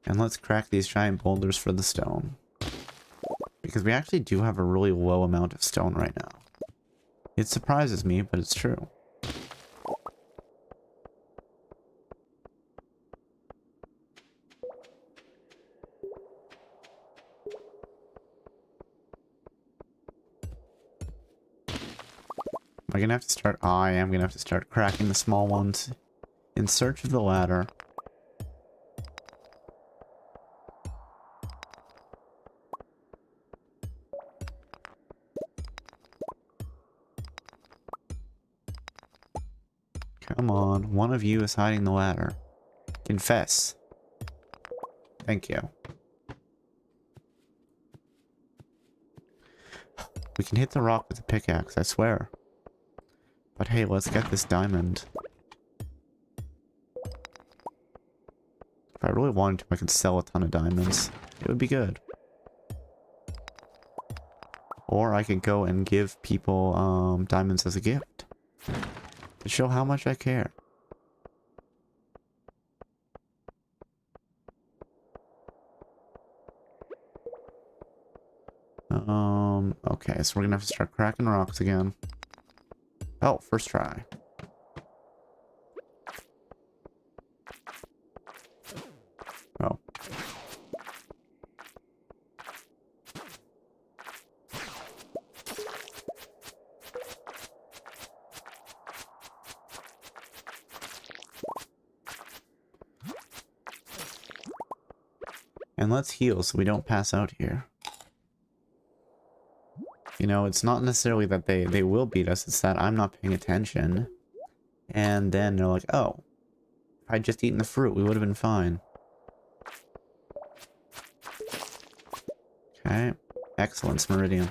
And let's crack these giant boulders for the stone. Because we actually do have a really low amount of stone right now. It surprises me, but it's true. Am I gonna have to start? I am gonna have to start cracking the small ones in search of the ladder. Come on, one of you is hiding the ladder. Confess. Thank you. We can hit the rock with a pickaxe, I swear. But hey, let's get this diamond. If I really wanted to, I could sell a ton of diamonds. It would be good. Or I could go and give people diamonds as a gift. To show how much I care. Okay, so we're gonna have to start cracking rocks again. Oh, first try. Oh. And let's heal so we don't pass out here. You know, it's not necessarily that they will beat us, it's that I'm not paying attention. And then they're like, oh, if I'd just eaten the fruit, we would have been fine. Okay, excellent, Meridian.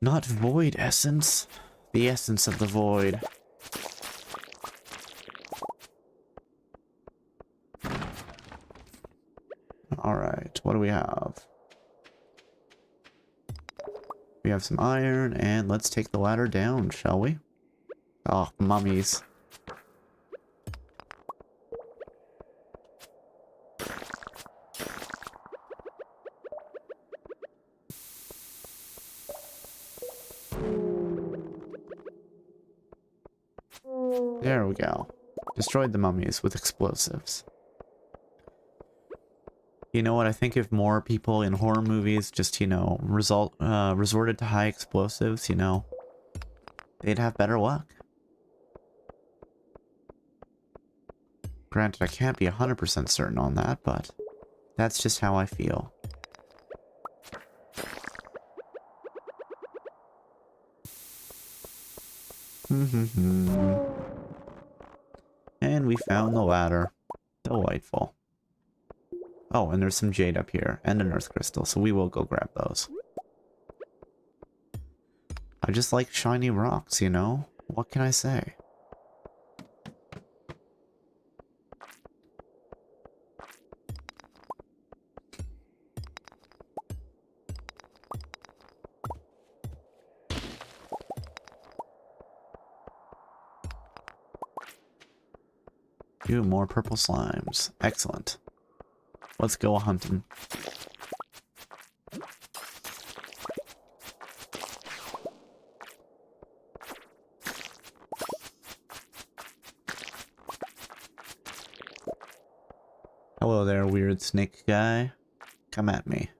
Not void essence. The essence of the void. Alright, what do we have? We have some iron, and let's take the ladder down, shall we? Oh, mummies. There we go. Destroyed the mummies with explosives. You know what? I think if more people in horror movies just, you know, resorted to high explosives, you know, they'd have better luck. Granted, I can't be 100% certain on that, but that's just how I feel. And we found the ladder. Delightful. Oh, and there's some jade up here, and an earth crystal, so we will go grab those. I just like shiny rocks, you know? What can I say? Ooh, more purple slimes. Excellent. Let's go hunting. Hello there, weird snake guy. Come at me.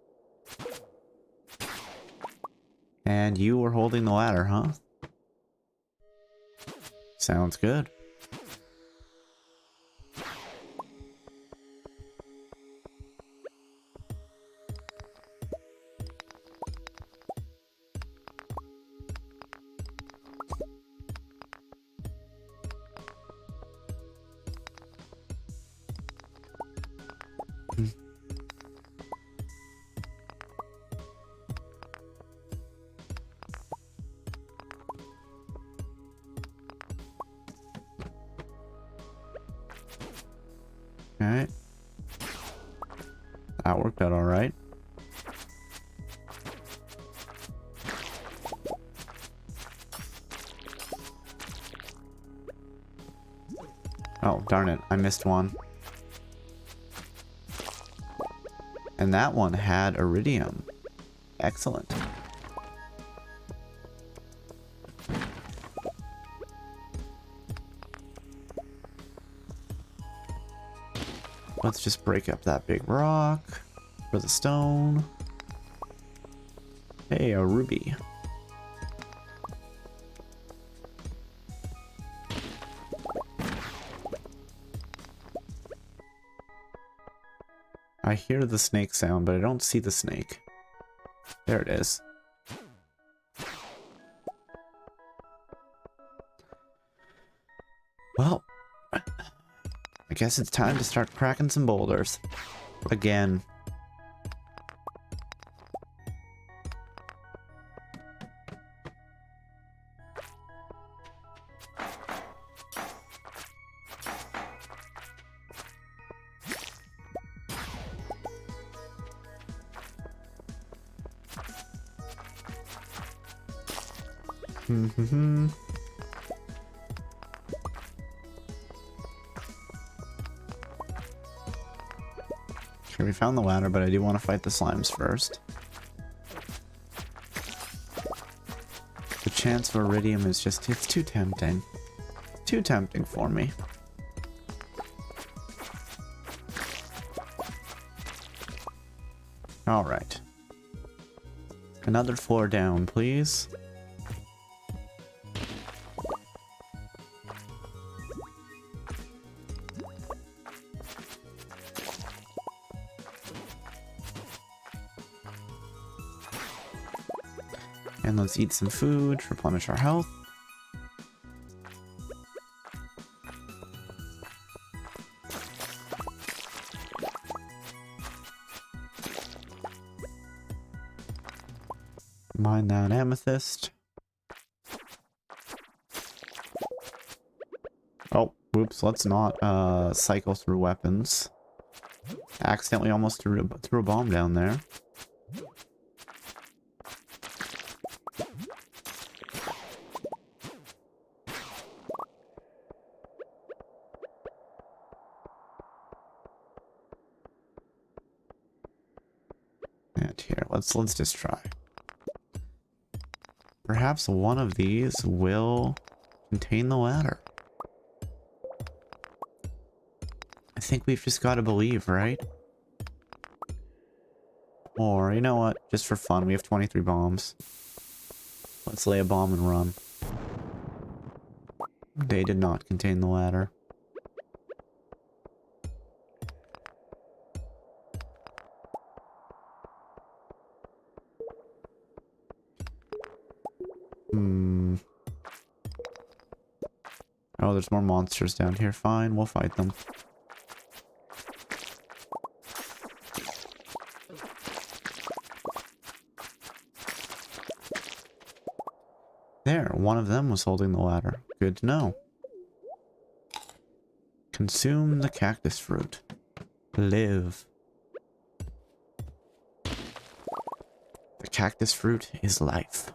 And you were holding the ladder, huh? Sounds good. Alright. That worked out alright. Oh, darn it. I missed one. And that one had iridium. Excellent. Let's just break up that big rock for the stone. Hey, a ruby. I hear the snake sound, but I don't see the snake. There it is. Well, I guess it's time to start cracking some boulders. Again. Okay, we found the ladder, but I do want to fight the slimes first. The chance for iridium is just, it's too tempting. Too tempting for me. Alright. Another floor down, please. And let's eat some food to replenish our health. find that amethyst. Oh, whoops, let's not cycle through weapons. Accidentally almost threw a bomb down there. And here, let's just try. Perhaps one of these will contain the ladder. I think we've just got to believe, right? Or, you know what? Just for fun, we have 23 bombs. Let's lay a bomb and run. They did not contain the ladder. Oh, there's more monsters down here. Fine, we'll fight them. There, one of them was holding the ladder. Good to know. Consume the cactus fruit. Live. The cactus fruit is life.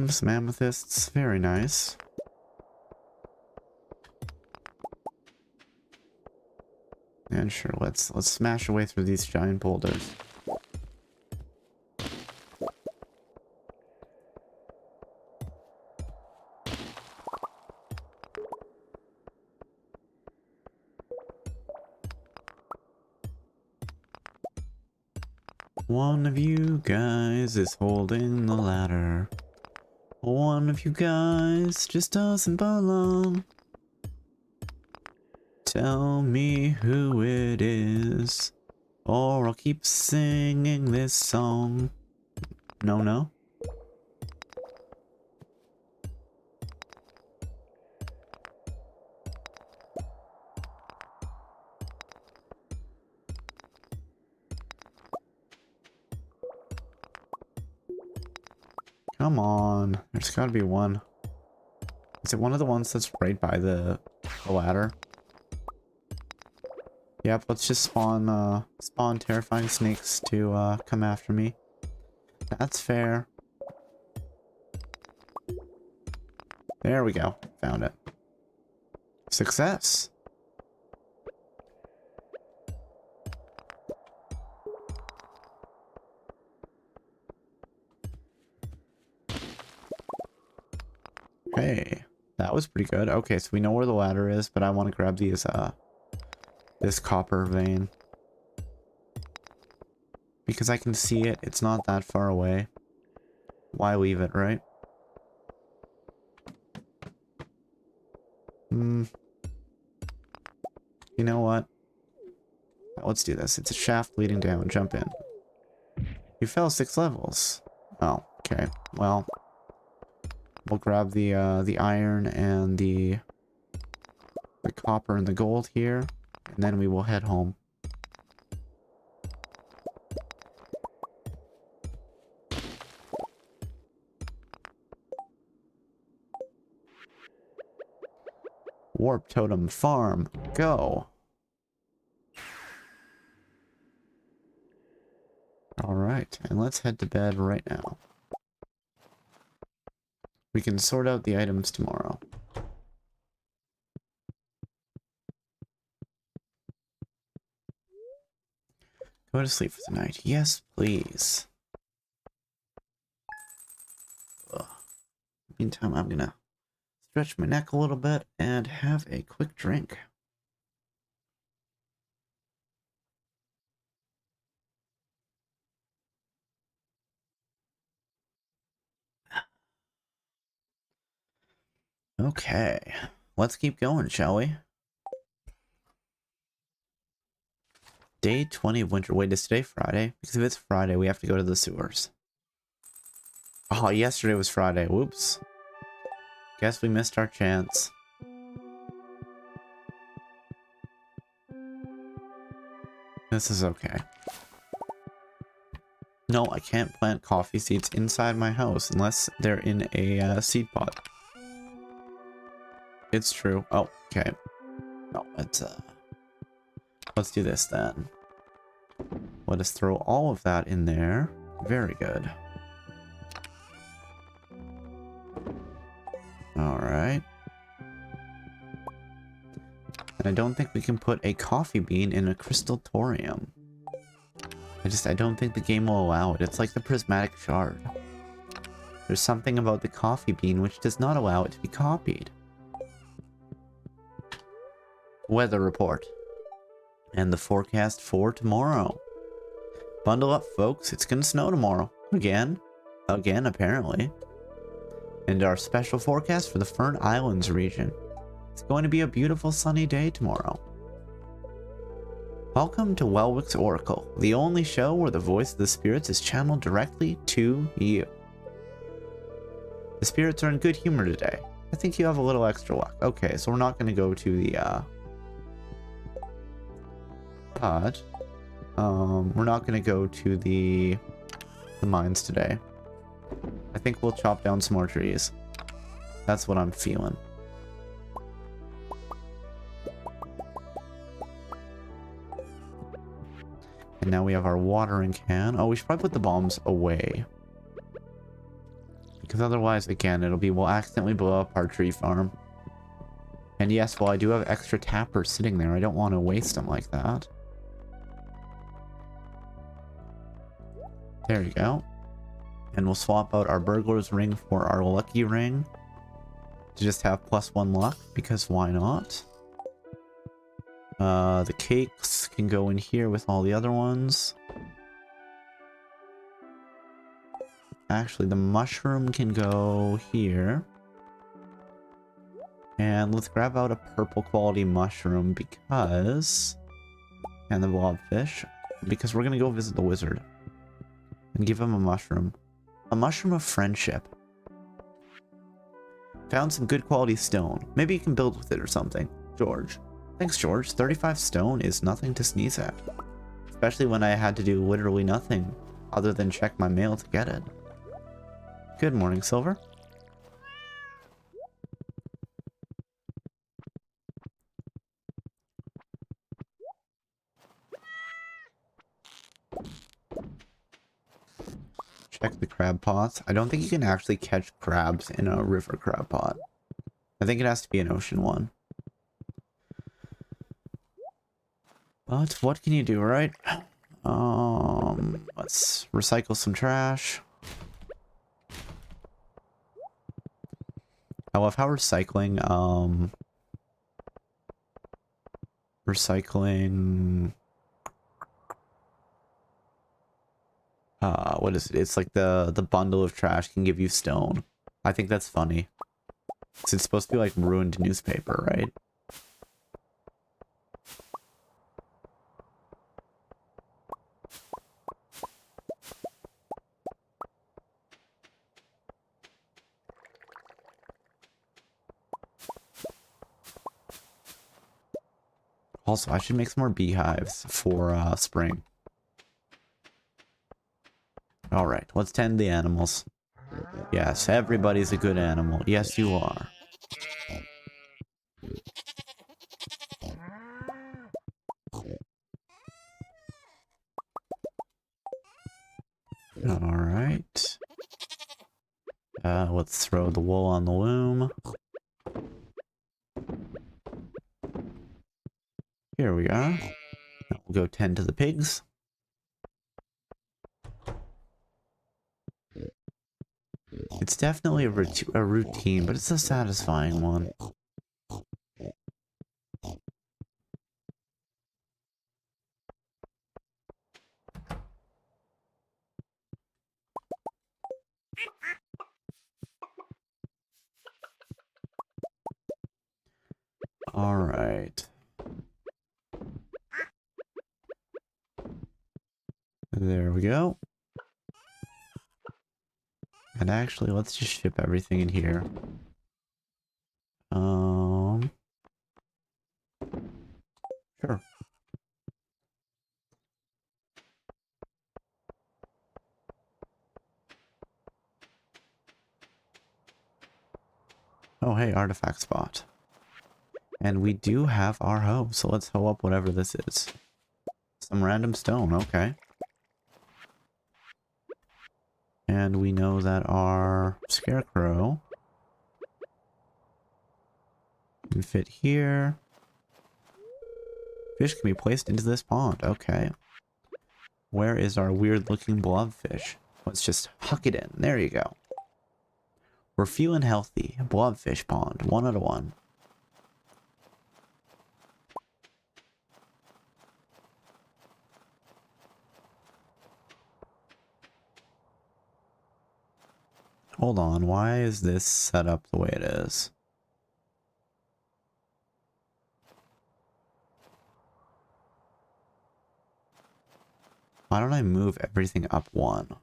Some amethysts. Very nice. And sure, let's smash away through these giant boulders. One of you guys is holding the ladder. One of you guys just doesn't belong. Tell me who it is, or I'll keep singing this song. No? Come on, there's gotta be one. Is it one of the ones that's right by the ladder? Yep, let's just spawn terrifying snakes to come after me. That's fair. There we go, found it. Success! Hey, that was pretty good. Okay, so we know where the ladder is, but I want to grab these, this copper vein. Because I can see it, it's not that far away. Why leave it, right? You know what? Let's do this. It's a shaft leading down. Jump in. You fell 6 levels. Oh, okay. Well, we'll grab the iron and the copper and the gold here, and then we will head home. Warp Totem Farm. Go. Alright, and let's head to bed right now. We can sort out the items tomorrow. Go to sleep for the night. Yes, please. Ugh. Meantime, I'm gonna stretch my neck a little bit and have a quick drink. Okay, let's keep going, shall we? Day 20 of winter. Wait, is today Friday? Because if it's Friday, we have to go to the sewers. Oh, yesterday was Friday. Whoops. Guess we missed our chance. This is okay. No, I can't plant coffee seeds inside my house unless they're in a seed pot. It's true. Oh, okay. No, let's do this then. Let us throw all of that in there. Very good. Alright. And I don't think we can put a coffee bean in a crystaltorium. I don't think the game will allow it. It's like the prismatic shard. There's something about the coffee bean which does not allow it to be copied. Weather report. And the forecast for tomorrow. Bundle up, folks. It's gonna snow tomorrow. Again. Again, apparently. And our special forecast for the Fern Islands region. It's going to be a beautiful sunny day tomorrow. Welcome to Welwick's Oracle, the only show where the voice of the spirits is channeled directly to you. The spirits are in good humor today. I think you have a little extra luck. Okay, so we're not going to go to the, we're not going to go to the mines today. I think we'll chop down some more trees. That's what I'm feeling. And now we have our watering can. Oh, we should probably put the bombs away. Because otherwise, again, we'll accidentally blow up our tree farm. And yes, while I do have extra tappers sitting there, I don't want to waste them like that. There you go. And we'll swap out our burglar's ring for our lucky ring. To just have +1 luck, because why not? The cakes can go in here with all the other ones. Actually, the mushroom can go here. And let's grab out a purple quality mushroom because... And the blobfish. Because we're gonna go visit the wizard. And give him a mushroom. A mushroom of friendship. Found some good quality stone. Maybe you can build with it or something. George. Thanks, George. 35 stone is nothing to sneeze at. Especially when I had to do literally nothing other than check my mail to get it. Good morning, Silver. Check the crab pots. I don't think you can actually catch crabs in a river crab pot. I think it has to be an ocean one. But what can you do, right? Let's recycle some trash. I love how recycling, what is it? It's like the bundle of trash can give you stone. I think that's funny. It's supposed to be like ruined newspaper, right? Also, I should make some more beehives for spring. Alright, let's tend the animals. Yes, everybody's a good animal. Yes, you are. Alright. Let's throw the wool on the loom. Here we are. Now we'll go tend to the pigs. It's definitely a routine, but it's a satisfying one. Alright. There we go. And actually, let's just ship everything in here. Sure. Oh, hey, artifact spot. And we do have our hoe, so let's hoe up whatever this is. Some random stone, okay. And we know that our scarecrow can fit here. Fish can be placed into this pond, okay. Where is our weird looking blobfish? Let's just huck it in, there you go. We're feeling healthy. Blobfish pond, 1 out of 1. Hold on, why is this set up the way it is? Why don't I move everything up 1?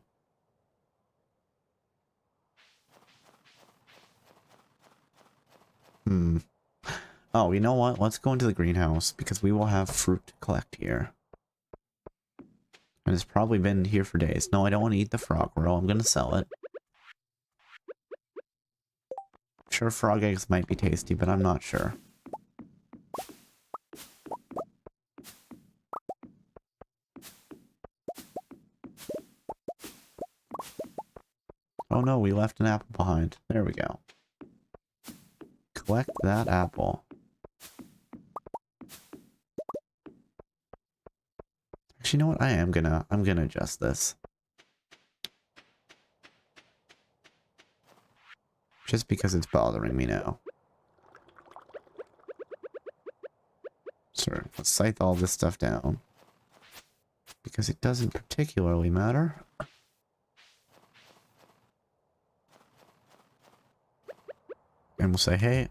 Oh, you know what? Let's go into the greenhouse because we will have fruit to collect here. And it's probably been here for days. No, I don't want to eat the frog roll. I'm going to sell it. Sure, frog eggs might be tasty, but I'm not sure. Oh no, we left an apple behind. There we go. Collect that apple. Actually, you know what? I'm gonna adjust this. Just because it's bothering me now. So let's scythe all this stuff down. Because it doesn't particularly matter. And we'll say, hey,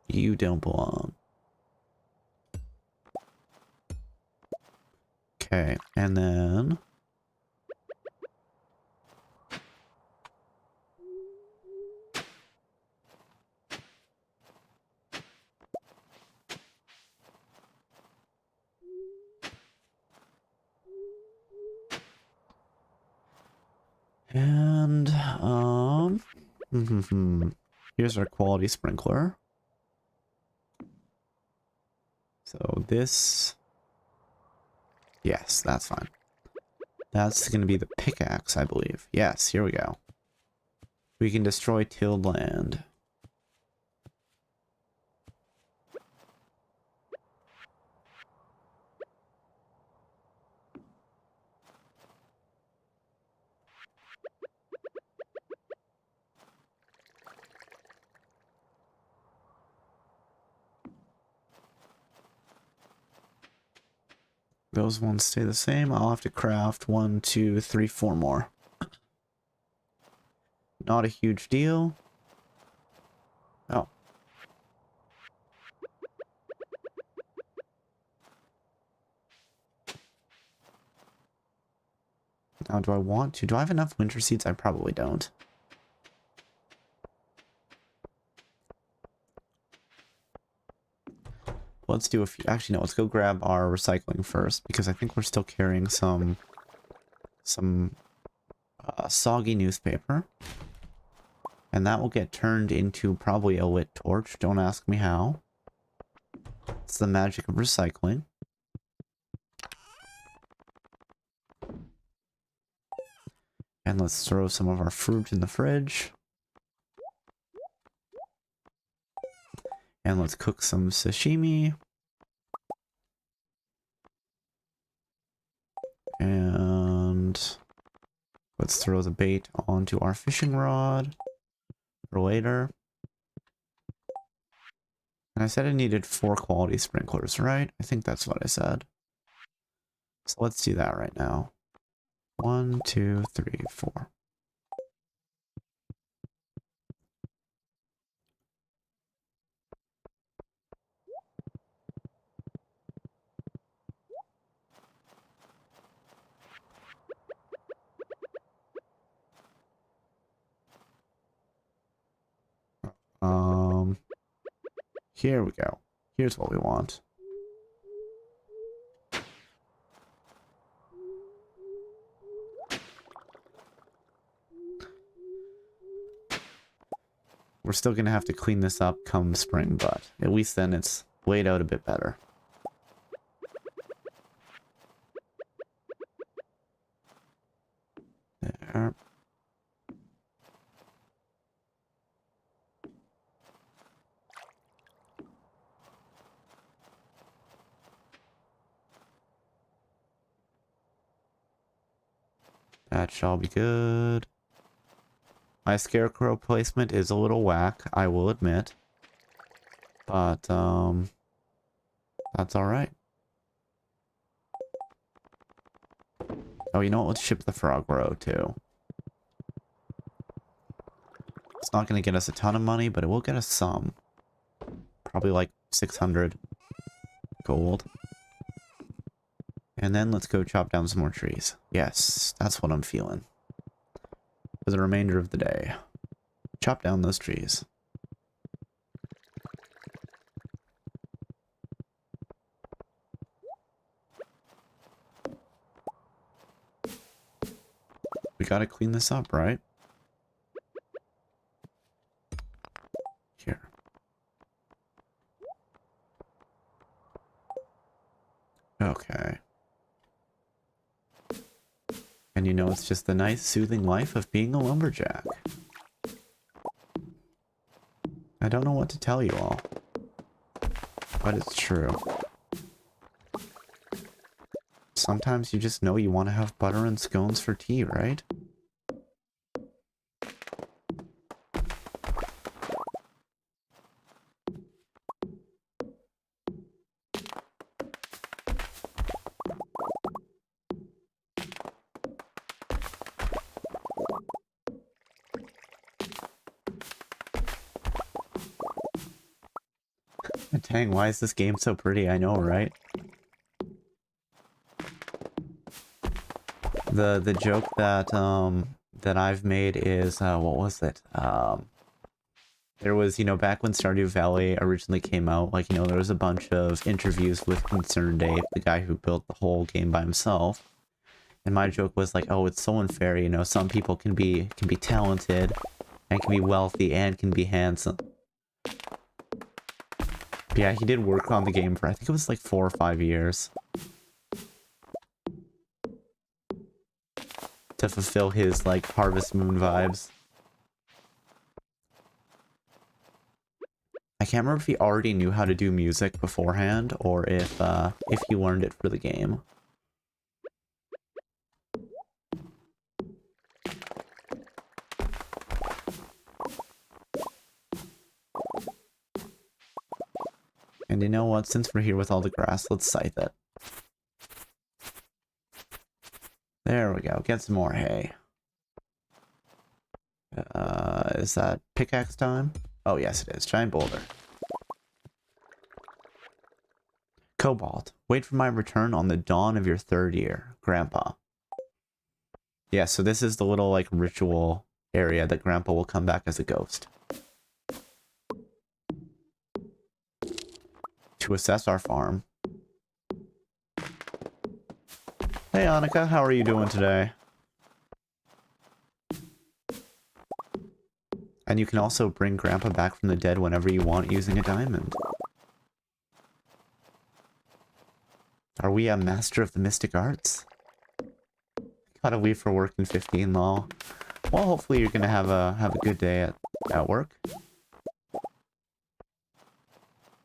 you don't belong. Okay, and then... And, here's our quality sprinkler. So this... Yes, that's fine. That's going to be the pickaxe, I believe. Yes, here we go. We can destroy tilled land. Those ones stay the same. I'll have to craft 1, 2, 3, 4 more. Not a huge deal. Oh. Now, do I want to? Do I have enough winter seeds? I probably don't. Let's do a few. Actually, no, let's go grab our recycling first, because I think we're still carrying some soggy newspaper. And that will get turned into probably a lit torch. Don't ask me how. It's the magic of recycling. And let's throw some of our fruit in the fridge. And let's cook some sashimi. And let's throw the bait onto our fishing rod for later. And I said I needed 4 quality sprinklers, right? I think that's what I said. So let's do that right now. 1, 2, 3, 4. Here we go. Here's what we want. We're still gonna have to clean this up come spring, but at least then it's laid out a bit better. There. That shall be good. My scarecrow placement is a little whack, I will admit. But, that's alright. Oh, you know what? Let's ship the frog row, too. It's not going to get us a ton of money, but it will get us some. Probably like 600 gold. And then let's go chop down some more trees. Yes, that's what I'm feeling. For the remainder of the day. Chop down those trees. We gotta clean this up, right? Here. Okay. And you know, it's just the nice, soothing life of being a lumberjack. I don't know what to tell you all. But it's true. Sometimes you just know you want to have butter and scones for tea, right? Dang, why is this game so pretty? I know, right? The joke that that I've made is what was it? There was, you know, back when Stardew Valley originally came out, like, you know, there was a bunch of interviews with Concerned Dave, the guy who built the whole game by himself. And my joke was like, oh, it's so unfair, you know, some people can be talented and can be wealthy and can be handsome. But yeah, he did work on the game for, I think it was like 4 or 5 years. To fulfill his, like, Harvest Moon vibes. I can't remember if he already knew how to do music beforehand, or if he learned it for the game. And you know what? Since we're here with all the grass, let's scythe it. There we go. Get some more hay. Is that pickaxe time? Oh, yes, it is. Giant boulder. Cobalt. Wait for my return on the dawn of your 3rd year. Grandpa. Yeah, so this is the little, like, ritual area that Grandpa will come back as a ghost. To assess our farm. Hey, Annika, how are you doing today? And you can also bring Grandpa back from the dead whenever you want using a diamond. Are we a master of the mystic arts? Gotta leave for work in 15, lol. Well, hopefully you're gonna have a good day at work.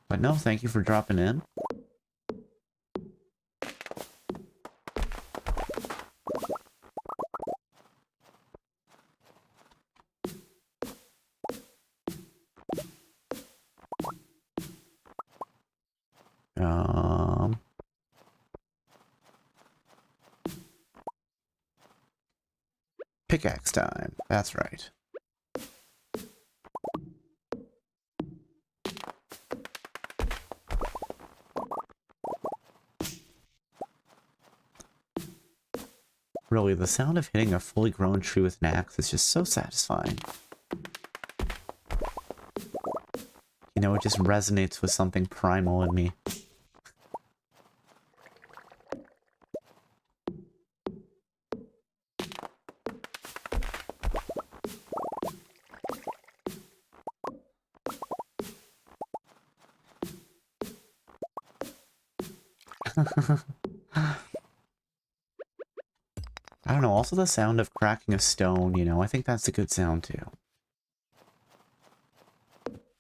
But no, thank you for dropping in. Pickaxe time. That's right. Really, the sound of hitting a fully grown tree with an axe is just so satisfying. You know, it just resonates with something primal in me. I don't know, also the sound of cracking a stone, you know, I think that's a good sound too.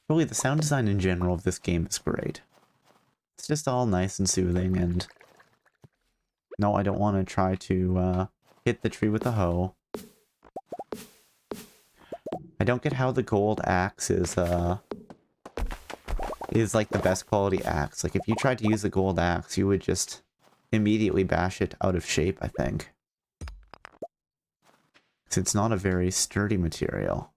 Really, the sound design in general of this game is great. It's just all nice and soothing, and... No, I don't want to try to hit the tree with a hoe. I don't get how the gold axe is like the best quality axe. Like, if you tried to use a gold axe, you would just immediately bash it out of shape, I think. Because it's not a very sturdy material.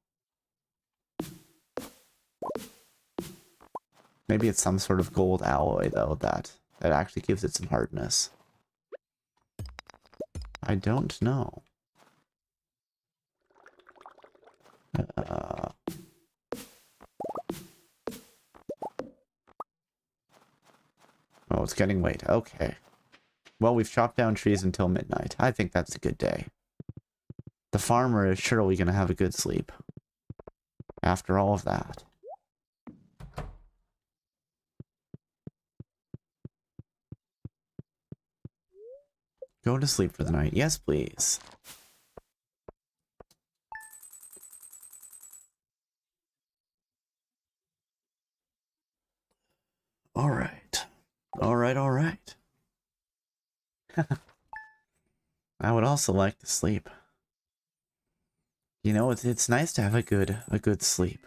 Maybe it's some sort of gold alloy, though, that actually gives it some hardness. I don't know. Oh, it's getting late. Okay. Well, we've chopped down trees until midnight. I think that's a good day. The farmer is surely going to have a good sleep. After all of that. Go to sleep for the night. Yes, please. All right. All right, all right. I would also like to sleep. You know, it's nice to have a good sleep.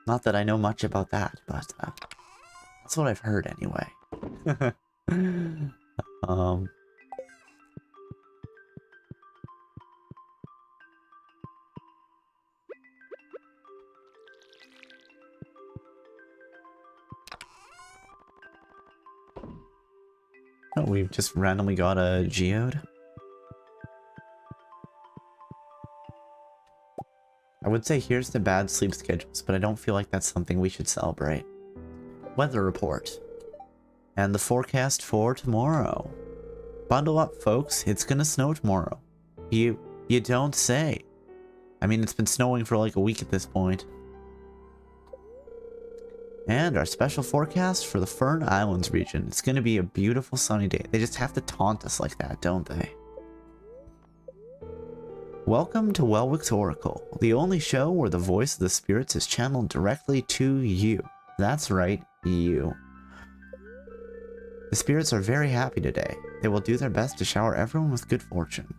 Not that I know much about that, but that's what I've heard anyway. Oh, we've just randomly got a geode. I would say here's the bad sleep schedules, but I don't feel like that's something we should celebrate. Weather report. And the forecast for tomorrow. Bundle up, folks. It's gonna snow tomorrow. You don't say. I mean, it's been snowing for like a week at this point. And our special forecast for the Fern Islands region. It's gonna be a beautiful sunny day. They just have to taunt us like that, don't they? Welcome to Welwick's Oracle, the only show where the voice of the spirits is channeled directly to you. That's right, you. The spirits are very happy today. They will do their best to shower everyone with good fortune.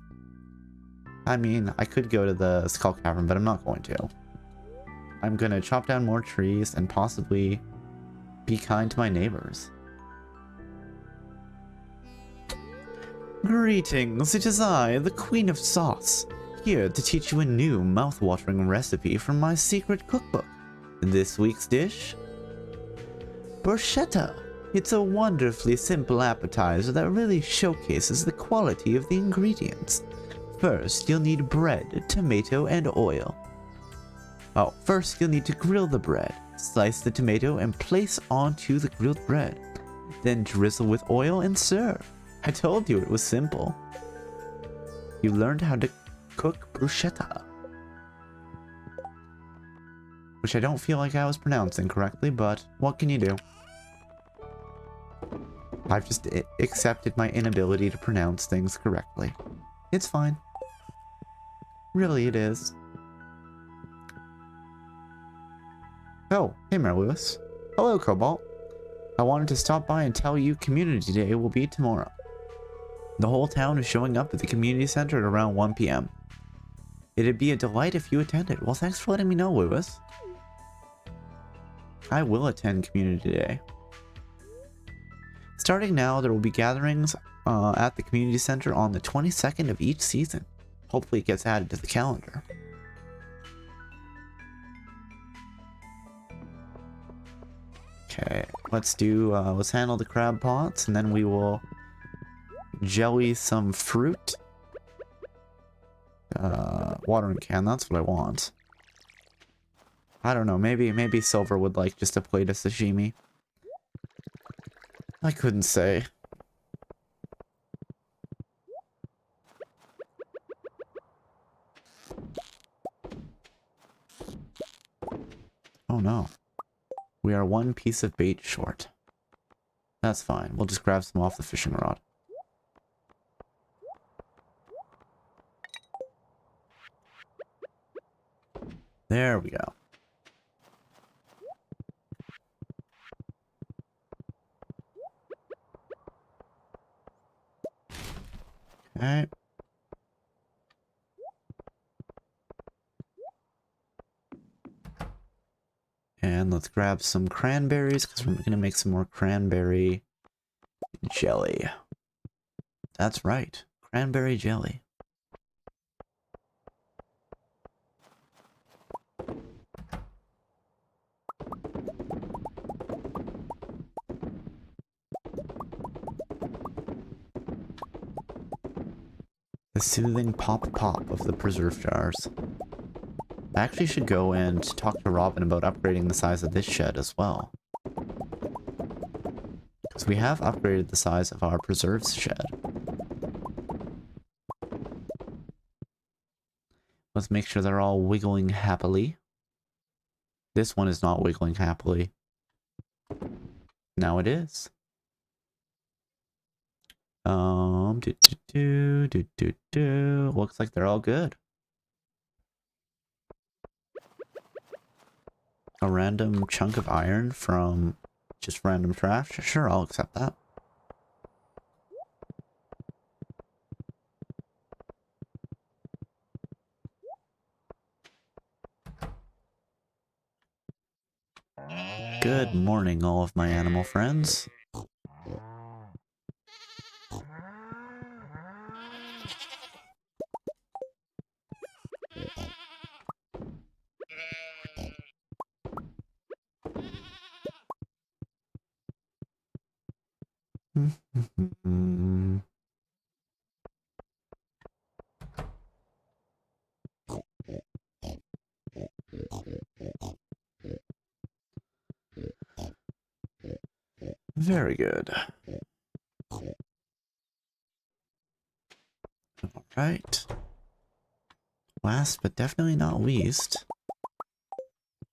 I mean, I could go to the Skull Cavern, but I'm not going to. I'm gonna chop down more trees and possibly be kind to my neighbors. Greetings, it is I, the Queen of Sauce, here to teach you a new mouth-watering recipe from my secret cookbook. This week's dish? Bruschetta. It's a wonderfully simple appetizer that really showcases the quality of the ingredients. First, you'll need bread, tomato, and oil. Oh, first you'll need to grill the bread. Slice the tomato and place onto the grilled bread. Then drizzle with oil and serve. I told you it was simple. You learned how to cook bruschetta. Which I don't feel like I was pronouncing correctly, but what can you do? I've just accepted my inability to pronounce things correctly. It's fine. Really, it is. Oh, hey Mary Lewis. Hello, Cobalt. I wanted to stop by and tell you Community Day will be tomorrow. The whole town is showing up at the community center at around 1 p.m. It'd be a delight if you attended. Well, thanks for letting me know, Lewis. I will attend Community Day. Starting now, there will be gatherings at the community center on the 22nd of each season. Hopefully it gets added to the calendar. Okay, let's handle the crab pots, and then we will jelly some fruit. Watering can, that's what I want. I don't know, maybe Silver would like just a plate of sashimi. I couldn't say. Oh no. We are one piece of bait short. That's fine. We'll just grab some off the fishing rod. There we go. Okay. And let's grab some cranberries, because we're going to make some more cranberry jelly. That's right. Cranberry jelly. The soothing pop of the preserve jars. I actually should go and talk to Robin about upgrading the size of this shed as well. Because we have upgraded the size of our preserves shed. Let's make sure they're all wiggling happily. This one is not wiggling happily. Now it is. Looks like they're all good. A random chunk of iron from just random trash? Sure, I'll accept that. Good morning, all of my animal friends. Very good. Alright. Last but definitely not least,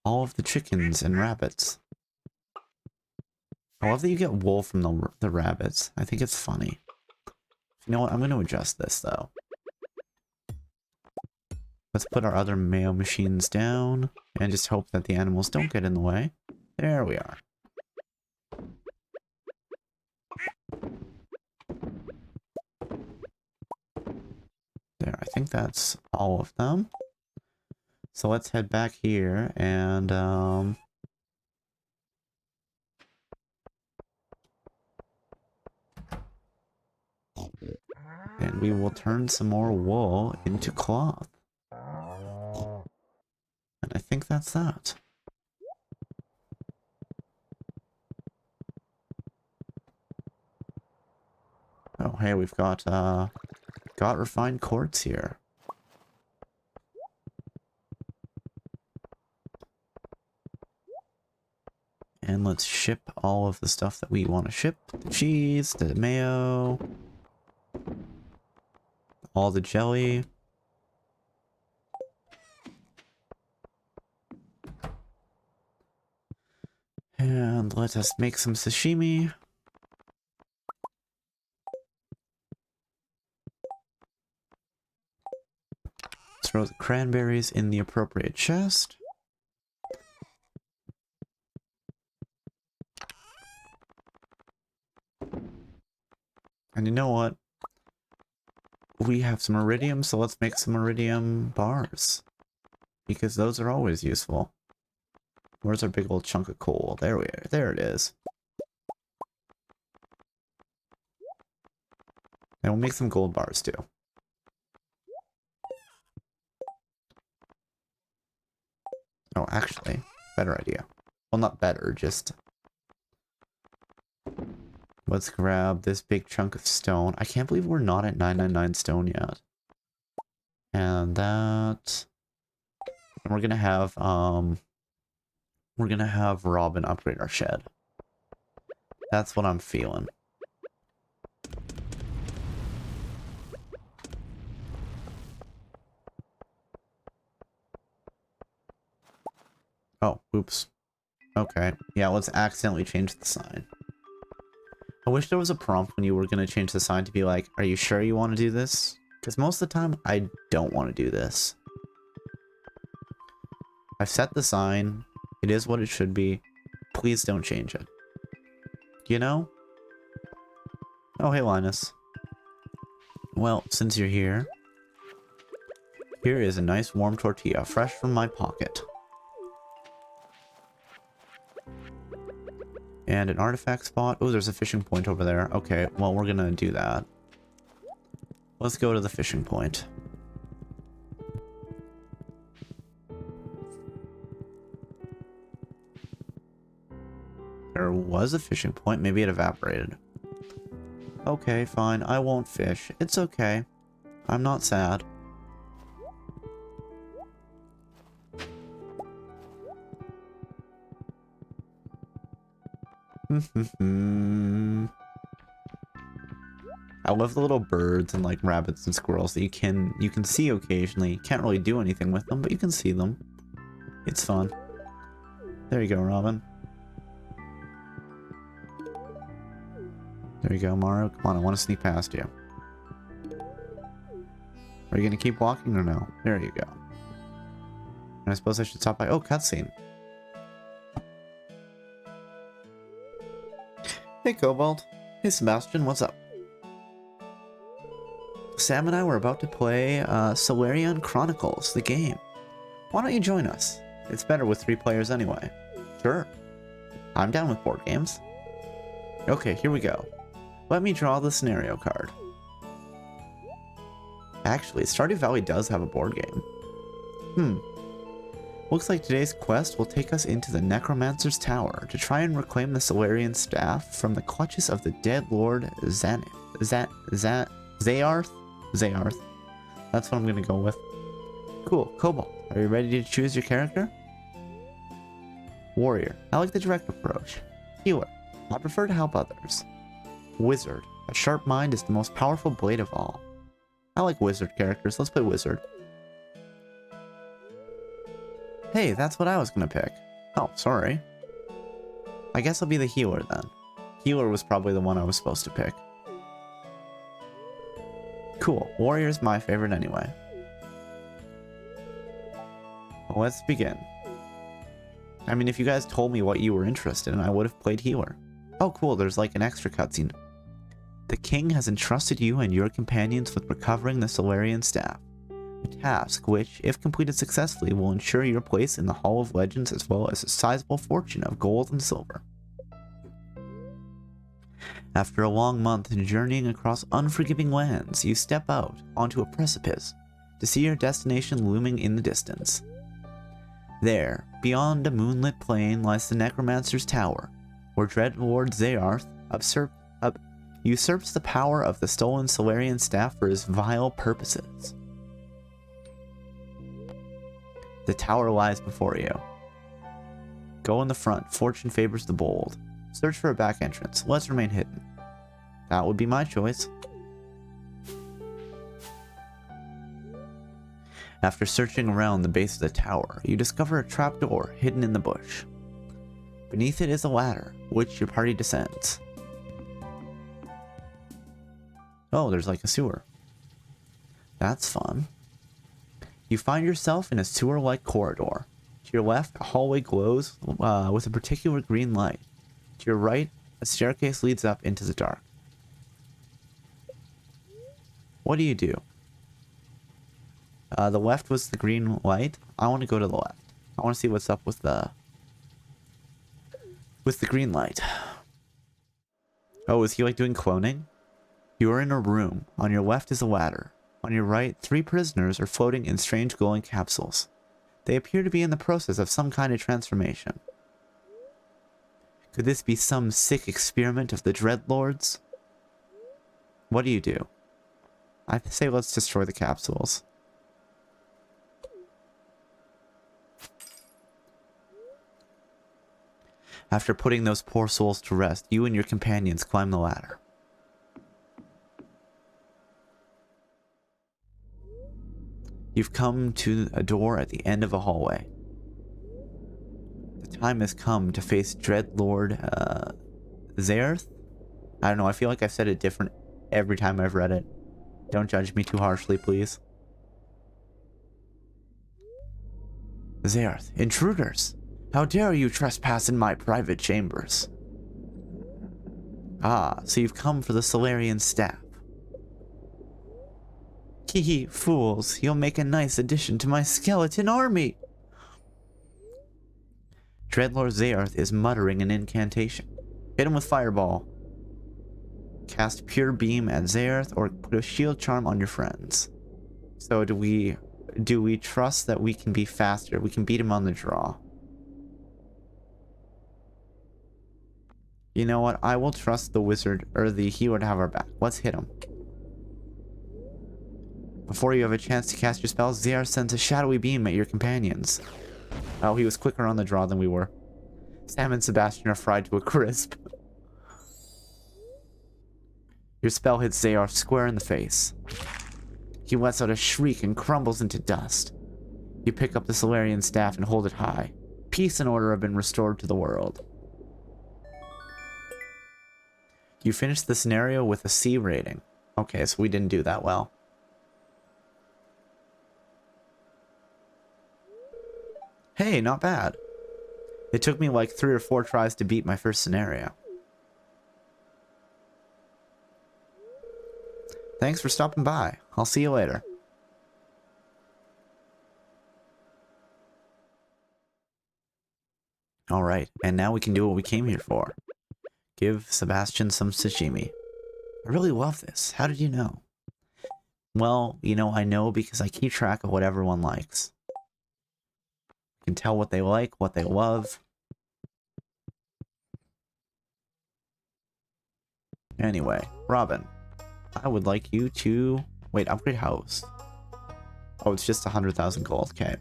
all of the chickens and rabbits. I love that you get wool from the rabbits. I think it's funny. You know what? I'm going to adjust this, though. Let's put our other mail machines down and just hope that the animals don't get in the way. There we are. There, I think that's all of them. So let's head back here and we will turn some more wool into cloth. And I think that's that. Oh, hey, we've got refined quartz here. And let's ship all of the stuff that we want to ship. The cheese, the mayo, all the jelly. And let us make some sashimi. Throw the cranberries in the appropriate chest. And you know what? We have some iridium, so let's make some iridium bars. Because those are always useful. Where's our big old chunk of coal? There we are. There it is. And we'll make some gold bars too. Oh, actually, better idea. Well, not better, just... Let's grab this big chunk of stone. I can't believe we're not at 999 stone yet. And that... And we're gonna have, we're gonna have Robin upgrade our shed. That's what I'm feeling. Oh, oops. Okay. Yeah, let's accidentally change the sign. I wish there was a prompt when you were going to change the sign to be like, are you sure you want to do this? Because most of the time, I don't want to do this. I've set the sign. It is what it should be. Please don't change it. You know? Oh, hey, Linus. Well, since you're here, here is a nice warm tortilla, fresh from my pocket. And an artifact spot. Oh, there's a fishing point over there. Okay, well, we're gonna do that. Let's go to the fishing point. There was a fishing point. Maybe it evaporated. Okay, fine. I won't fish. It's okay. I'm not sad. I love the little birds and like rabbits and squirrels that you can see occasionally. You can't really do anything with them, but you can see them. It's fun. There you go, Robin. There you go, Mario. Come on, I want to sneak past you. Are you gonna keep walking or no? There you go. And I suppose I should stop by. Oh, cutscene. Hey, Cobalt. Hey, Sebastian. What's up? Sam and I were about to play Solarian Chronicles, the game. Why don't you join us? It's better with 3 players anyway. Sure. I'm down with board games. Okay, here we go. Let me draw the scenario card. Actually, Stardew Valley does have a board game. Looks like today's quest will take us into the Necromancer's Tower to try and reclaim the Solarian staff from the clutches of the dead Lord Zayarth? Zayarth. That's what I'm gonna go with. Cool. Cobalt, are you ready to choose your character? Warrior. I like the direct approach. Healer. I prefer to help others. Wizard. A sharp mind is the most powerful blade of all. I like wizard characters. Let's play wizard. Hey, that's what I was gonna pick. Oh, sorry. I guess I'll be the healer then. Healer was probably the one I was supposed to pick. Cool. Warrior's my favorite anyway. Well, let's begin. I mean, if you guys told me what you were interested in, I would have played healer. Oh, cool. There's like an extra cutscene. The king has entrusted you and your companions with recovering the Solarian staff. A task which, if completed successfully, will ensure your place in the Hall of Legends as well as a sizable fortune of gold and silver. After a long month journeying across unforgiving lands, you step out onto a precipice to see your destination looming in the distance. There, beyond a moonlit plain, lies the Necromancer's Tower, where dread Lord Zayarth usurps the power of the stolen Solarian staff for his vile purposes. The tower lies before you. Go in the front, fortune favors the bold. Search for a back entrance, let's remain hidden. That would be my choice. After searching around the base of the tower, you discover a trapdoor hidden in the bush. Beneath it is a ladder, which your party descends. Oh, there's like a sewer. That's fun. You find yourself in a sewer-like corridor. To your left, a hallway glows with a particular green light. To your right, a staircase leads up into the dark. What do you do? The left was the green light. I want to go to the left. I want to see what's up with the green light. Oh, is he like doing cloning? You are in a room. On your left is a ladder. On your right, 3 prisoners are floating in strange glowing capsules. They appear to be in the process of some kind of transformation. Could this be some sick experiment of the Dreadlords? What do you do? I say let's destroy the capsules. After putting those poor souls to rest, you and your companions climb the ladder. You've come to a door at the end of a hallway. The time has come to face Dreadlord Zaerth? I don't know, I feel like I've said it different every time I've read it. Don't judge me too harshly, please. Zaerth, intruders! How dare you trespass in my private chambers? Ah, so you've come for the Solarian staff. Hee, fools, you'll make a nice addition to my skeleton army! Dreadlord Zaerth is muttering an incantation. Hit him with Fireball. Cast Pure Beam at Zaerth or put a shield charm on your friends. So do we trust that we can be faster? We can beat him on the draw. You know what? I will trust the wizard or the healer to have our back. Let's hit him. Before you have a chance to cast your spells, Zaerth sends a shadowy beam at your companions. Oh, he was quicker on the draw than we were. Sam and Sebastian are fried to a crisp. Your spell hits Zaerth square in the face. He lets out a shriek and crumbles into dust. You pick up the Solarian staff and hold it high. Peace and order have been restored to the world. You finish the scenario with a C rating. Okay, so we didn't do that well. Hey, not bad. It took me like 3 or 4 tries to beat my first scenario. Thanks for stopping by. I'll see you later. Alright, and now we can do what we came here for. Give Sebastian some sashimi. I really love this. How did you know? Well, you know, I know because I keep track of what everyone likes. I can tell what they like, what they love. Anyway, Robin, I would like you to... Wait, upgrade house. Oh, it's just 100,000 gold, okay.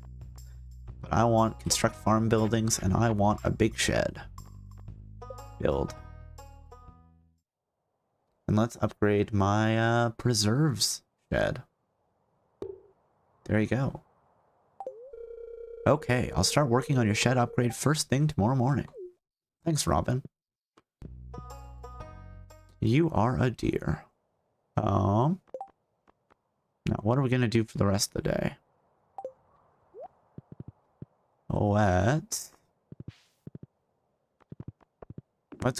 But I want construct farm buildings, and I want a big shed. Build. And let's upgrade my preserves shed. There you go. Okay, I'll start working on your shed upgrade first thing tomorrow morning. Thanks, Robin. You are a dear. Now what are we gonna do for the rest of the day? Let's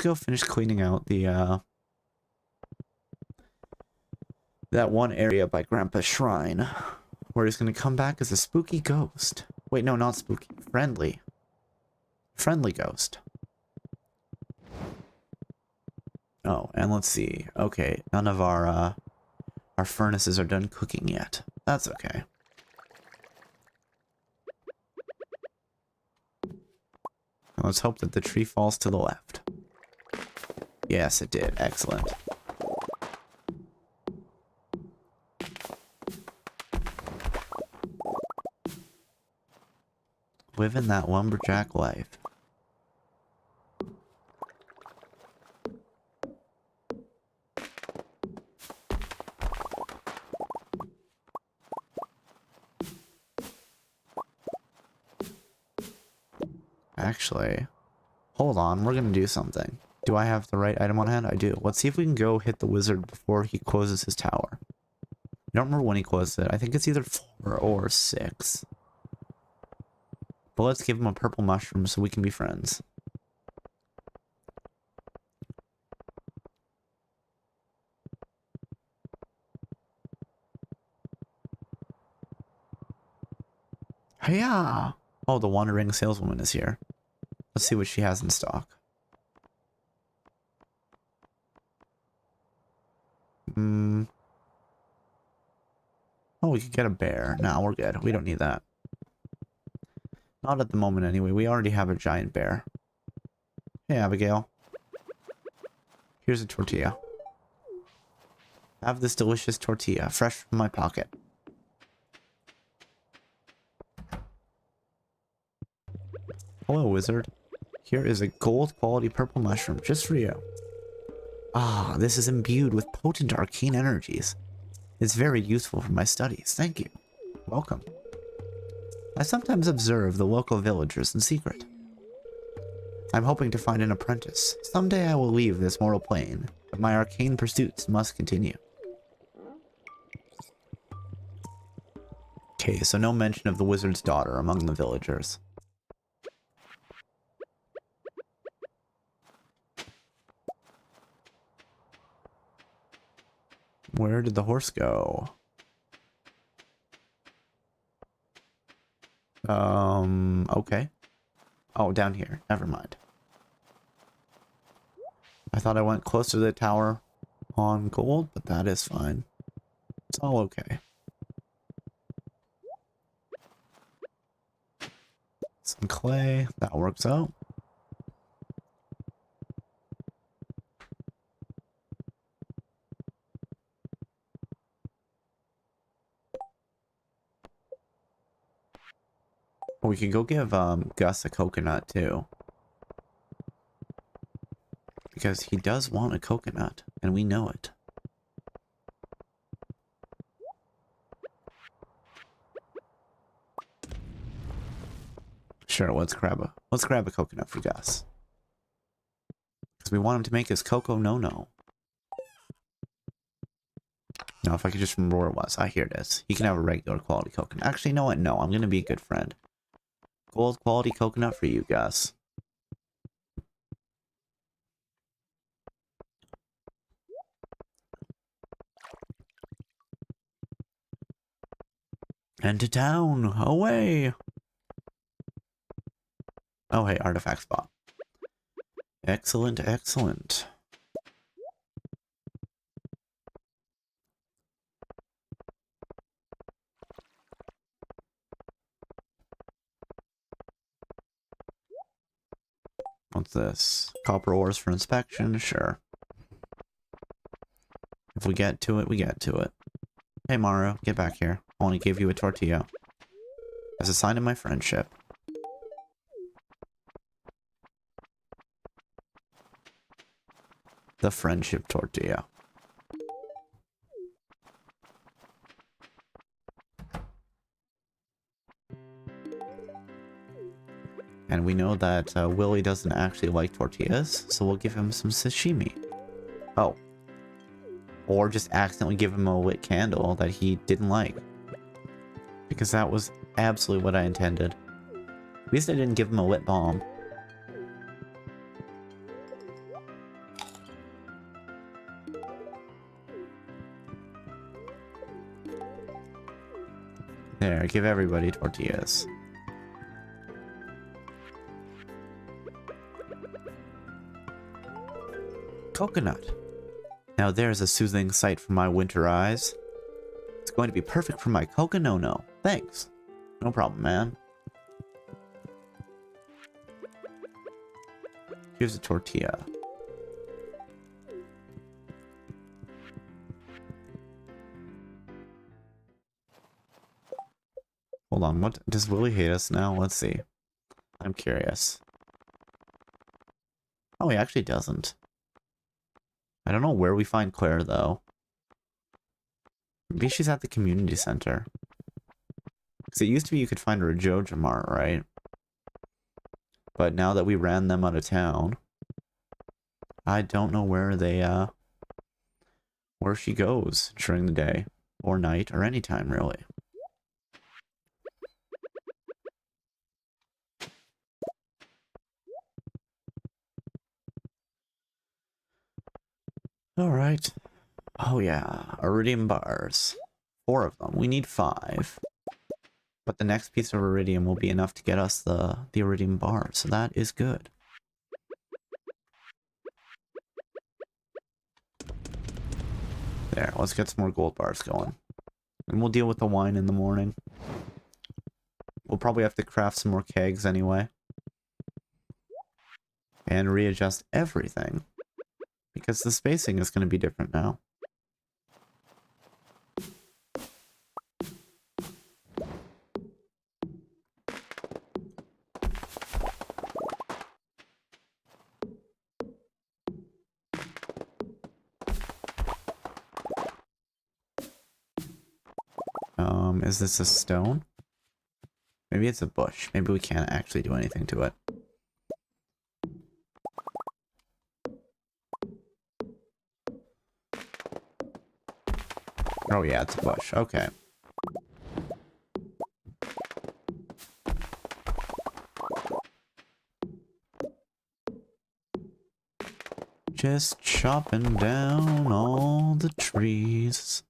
go finish cleaning out the that one area by Grandpa's shrine, where he's gonna come back as a spooky ghost. Wait, no, not spooky. Friendly. Friendly ghost. Oh, and let's see. Okay, none of our furnaces are done cooking yet. That's okay. Let's hope that the tree falls to the left. Yes, it did. Excellent. Living that lumberjack life. Actually, hold on, we're gonna do something. Do I have the right item on hand? I do. Let's see if we can go hit the wizard before he closes his tower. I don't remember when he closed it. I think it's either 4 or 6. But let's give him a purple mushroom so we can be friends. Hiya! Oh, the wandering saleswoman is here. Let's see what she has in stock. Oh, we could get a bear. Nah, we're good. We don't need that. Not at the moment, anyway. We already have a giant bear. Hey, Abigail. Here's a tortilla. Have this delicious tortilla, fresh from my pocket. Hello, wizard. Here is a gold quality purple mushroom just for you. Ah, this is imbued with potent arcane energies. It's very useful for my studies. Thank you. Welcome. I sometimes observe the local villagers in secret. I'm hoping to find an apprentice. Someday I will leave this mortal plane, but my arcane pursuits must continue. Okay, so no mention of the wizard's daughter among the villagers. Where did the horse go? Okay. Oh, down here. Never mind. I thought I went closer to the tower on gold, but that is fine. It's all okay. Some clay. That works out. We could go give Gus a coconut too. Because he does want a coconut, and we know it. Sure, let's grab a coconut for Gus. Because we want him to make his Coco no. Now, if I could just remember where it was. Ah, here it is. He can have a regular quality coconut. Actually, you know what? No, I'm going to be a good friend. Gold quality coconut for you, Gus. And to town! Away! Oh, hey, artifact spot. Excellent, excellent. What's this? Copper ores for inspection? Sure. If we get to it, we get to it. Hey, Mario, get back here. I want to give you a tortilla. As a sign of my friendship. The friendship tortilla. And we know that Willy doesn't actually like tortillas, so we'll give him some sashimi. Oh. Or just accidentally give him a lit candle that he didn't like. Because that was absolutely what I intended. At least I didn't give him a lit bomb. There, give everybody tortillas. Coconut. Now there's a soothing sight for my winter eyes. It's going to be perfect for my coconono. Thanks. No problem, man. Here's a tortilla. Hold on, what? Does Willy hate us now? Let's see. I'm curious. Oh, he actually doesn't. I don't know where we find Claire, though. Maybe she's at the community center. Because it used to be you could find her at Joja Mart, right? But now that we ran them out of town, I don't know where they, where she goes during the day, or night, or any time, really. Alright. Oh yeah, iridium bars. 4 of them. We need 5. But the next piece of iridium will be enough to get us the iridium bar, so that is good. There, let's get some more gold bars going. And we'll deal with the wine in the morning. We'll probably have to craft some more kegs anyway. And readjust everything. Because the spacing is going to be different now. Is this a stone? Maybe it's a bush. Maybe we can't actually do anything to it. Oh yeah, it's a bush. Okay. Just chopping down all the trees.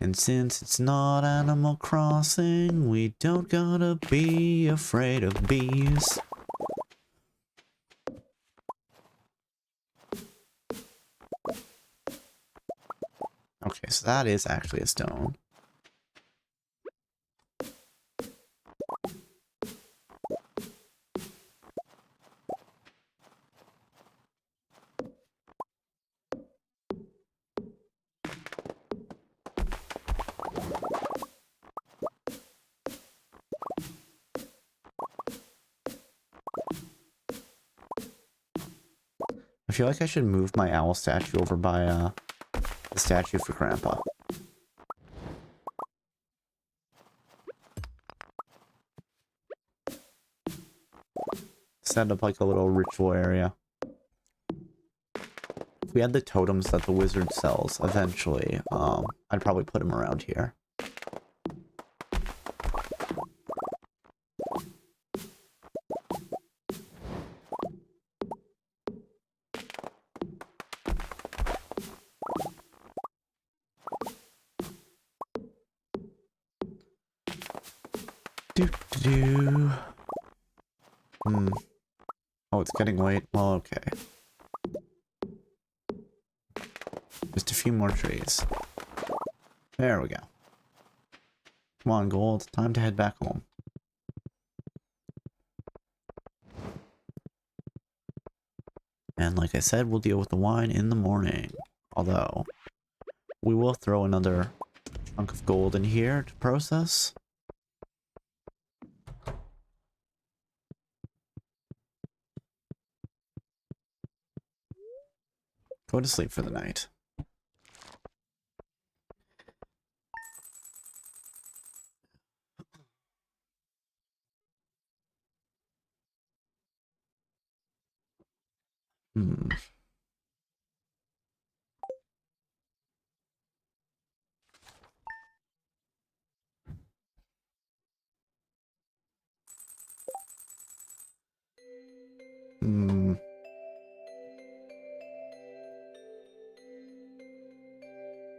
And since it's not Animal Crossing, we don't gotta be afraid of bees. Okay, so that is actually a stone. I feel like I should move my owl statue over by the statue for Grandpa. Set up like a little ritual area. If we had the totems that the wizard sells eventually, I'd probably put him around here. Do. Oh, it's getting late. Well, okay. Just a few more trees. There we go. Come on, Gold. Time to head back home. And like I said, we'll deal with the wine in the morning. Although, we will throw another chunk of gold in here to process. Go to sleep for the night.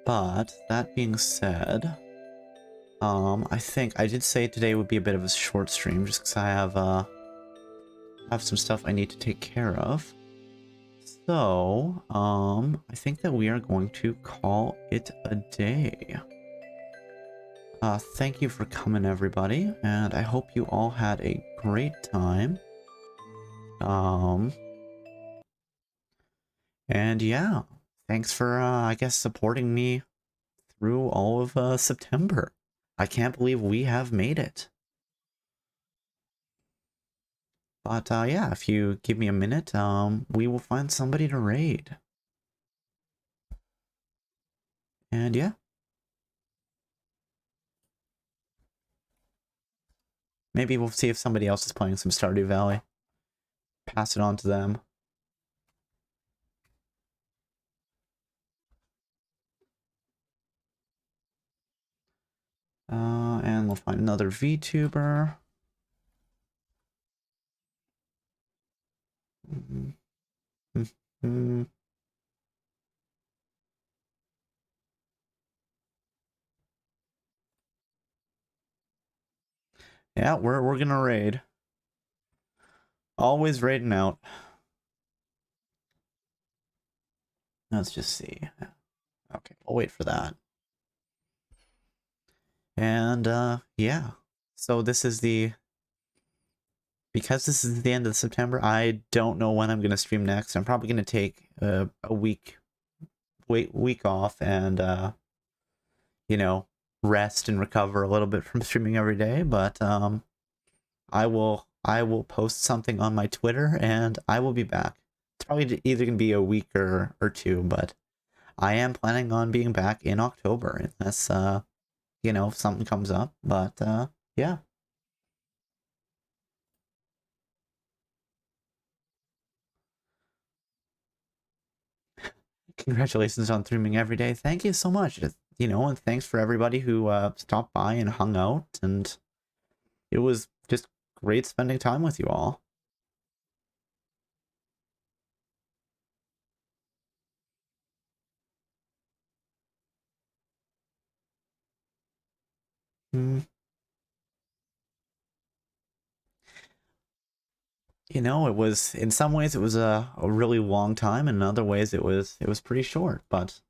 But that being said, I think I did say today would be a bit of a short stream just because I have some stuff I need to take care of. So, I think that we are going to call it a day. Thank you for coming, everybody, and I hope you all had a great time. And yeah, thanks for, I guess, supporting me through all of September. I can't believe we have made it. But yeah, if you give me a minute, we will find somebody to raid. And yeah. Maybe we'll see if somebody else is playing some Stardew Valley. Pass it on to them. And we'll find another VTuber. Yeah, we're gonna raid. Always raiding out. Let's just see. Okay, I'll wait for that. And yeah. So this is because this is the end of September, I don't know when I'm gonna stream next. I'm probably gonna take a week off and you know, rest and recover a little bit from streaming every day, but I will post something on my Twitter and I will be back. It's probably either gonna be a week or two, but I am planning on being back in October unless you know, if something comes up. But yeah. Congratulations on streaming every day. Thank you so much. You know, and thanks for everybody who stopped by and hung out. And it was just great spending time with you all. Mm, you know, it was in some ways it was a really long time, and in other ways it was pretty short. But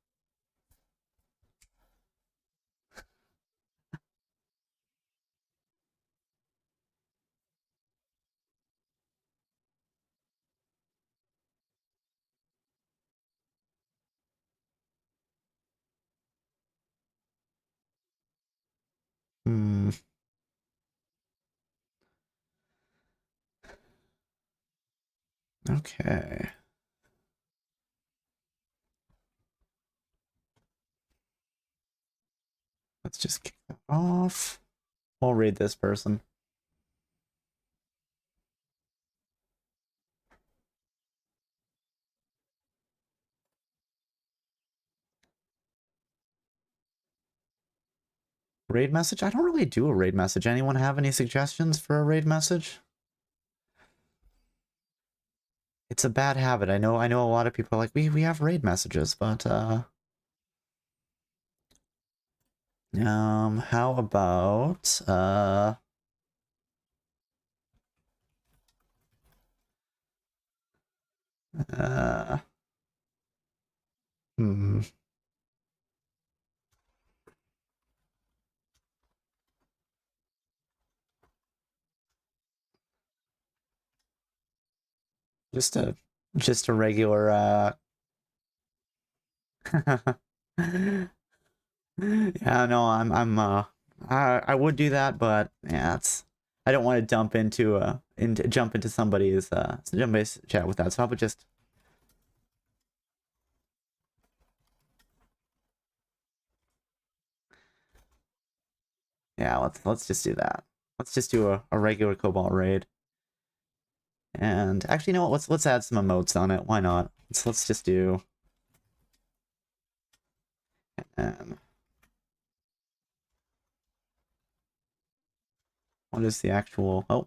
mm, okay, let's just kick that off. We'll read this person. Raid message? I don't really do a raid message. Anyone have any suggestions for a raid message? It's a bad habit. I know a lot of people are like, we have raid messages, but how about uh hmm, just a just a regular yeah, no, I would do that, but yeah, it's I don't want to jump into somebody's chat with that. So I would just yeah, let's just do that. Let's just do a regular Cobalt raid. And actually, you know what? Let's add some emotes on it. Why not? Let's just do um what is the actual oh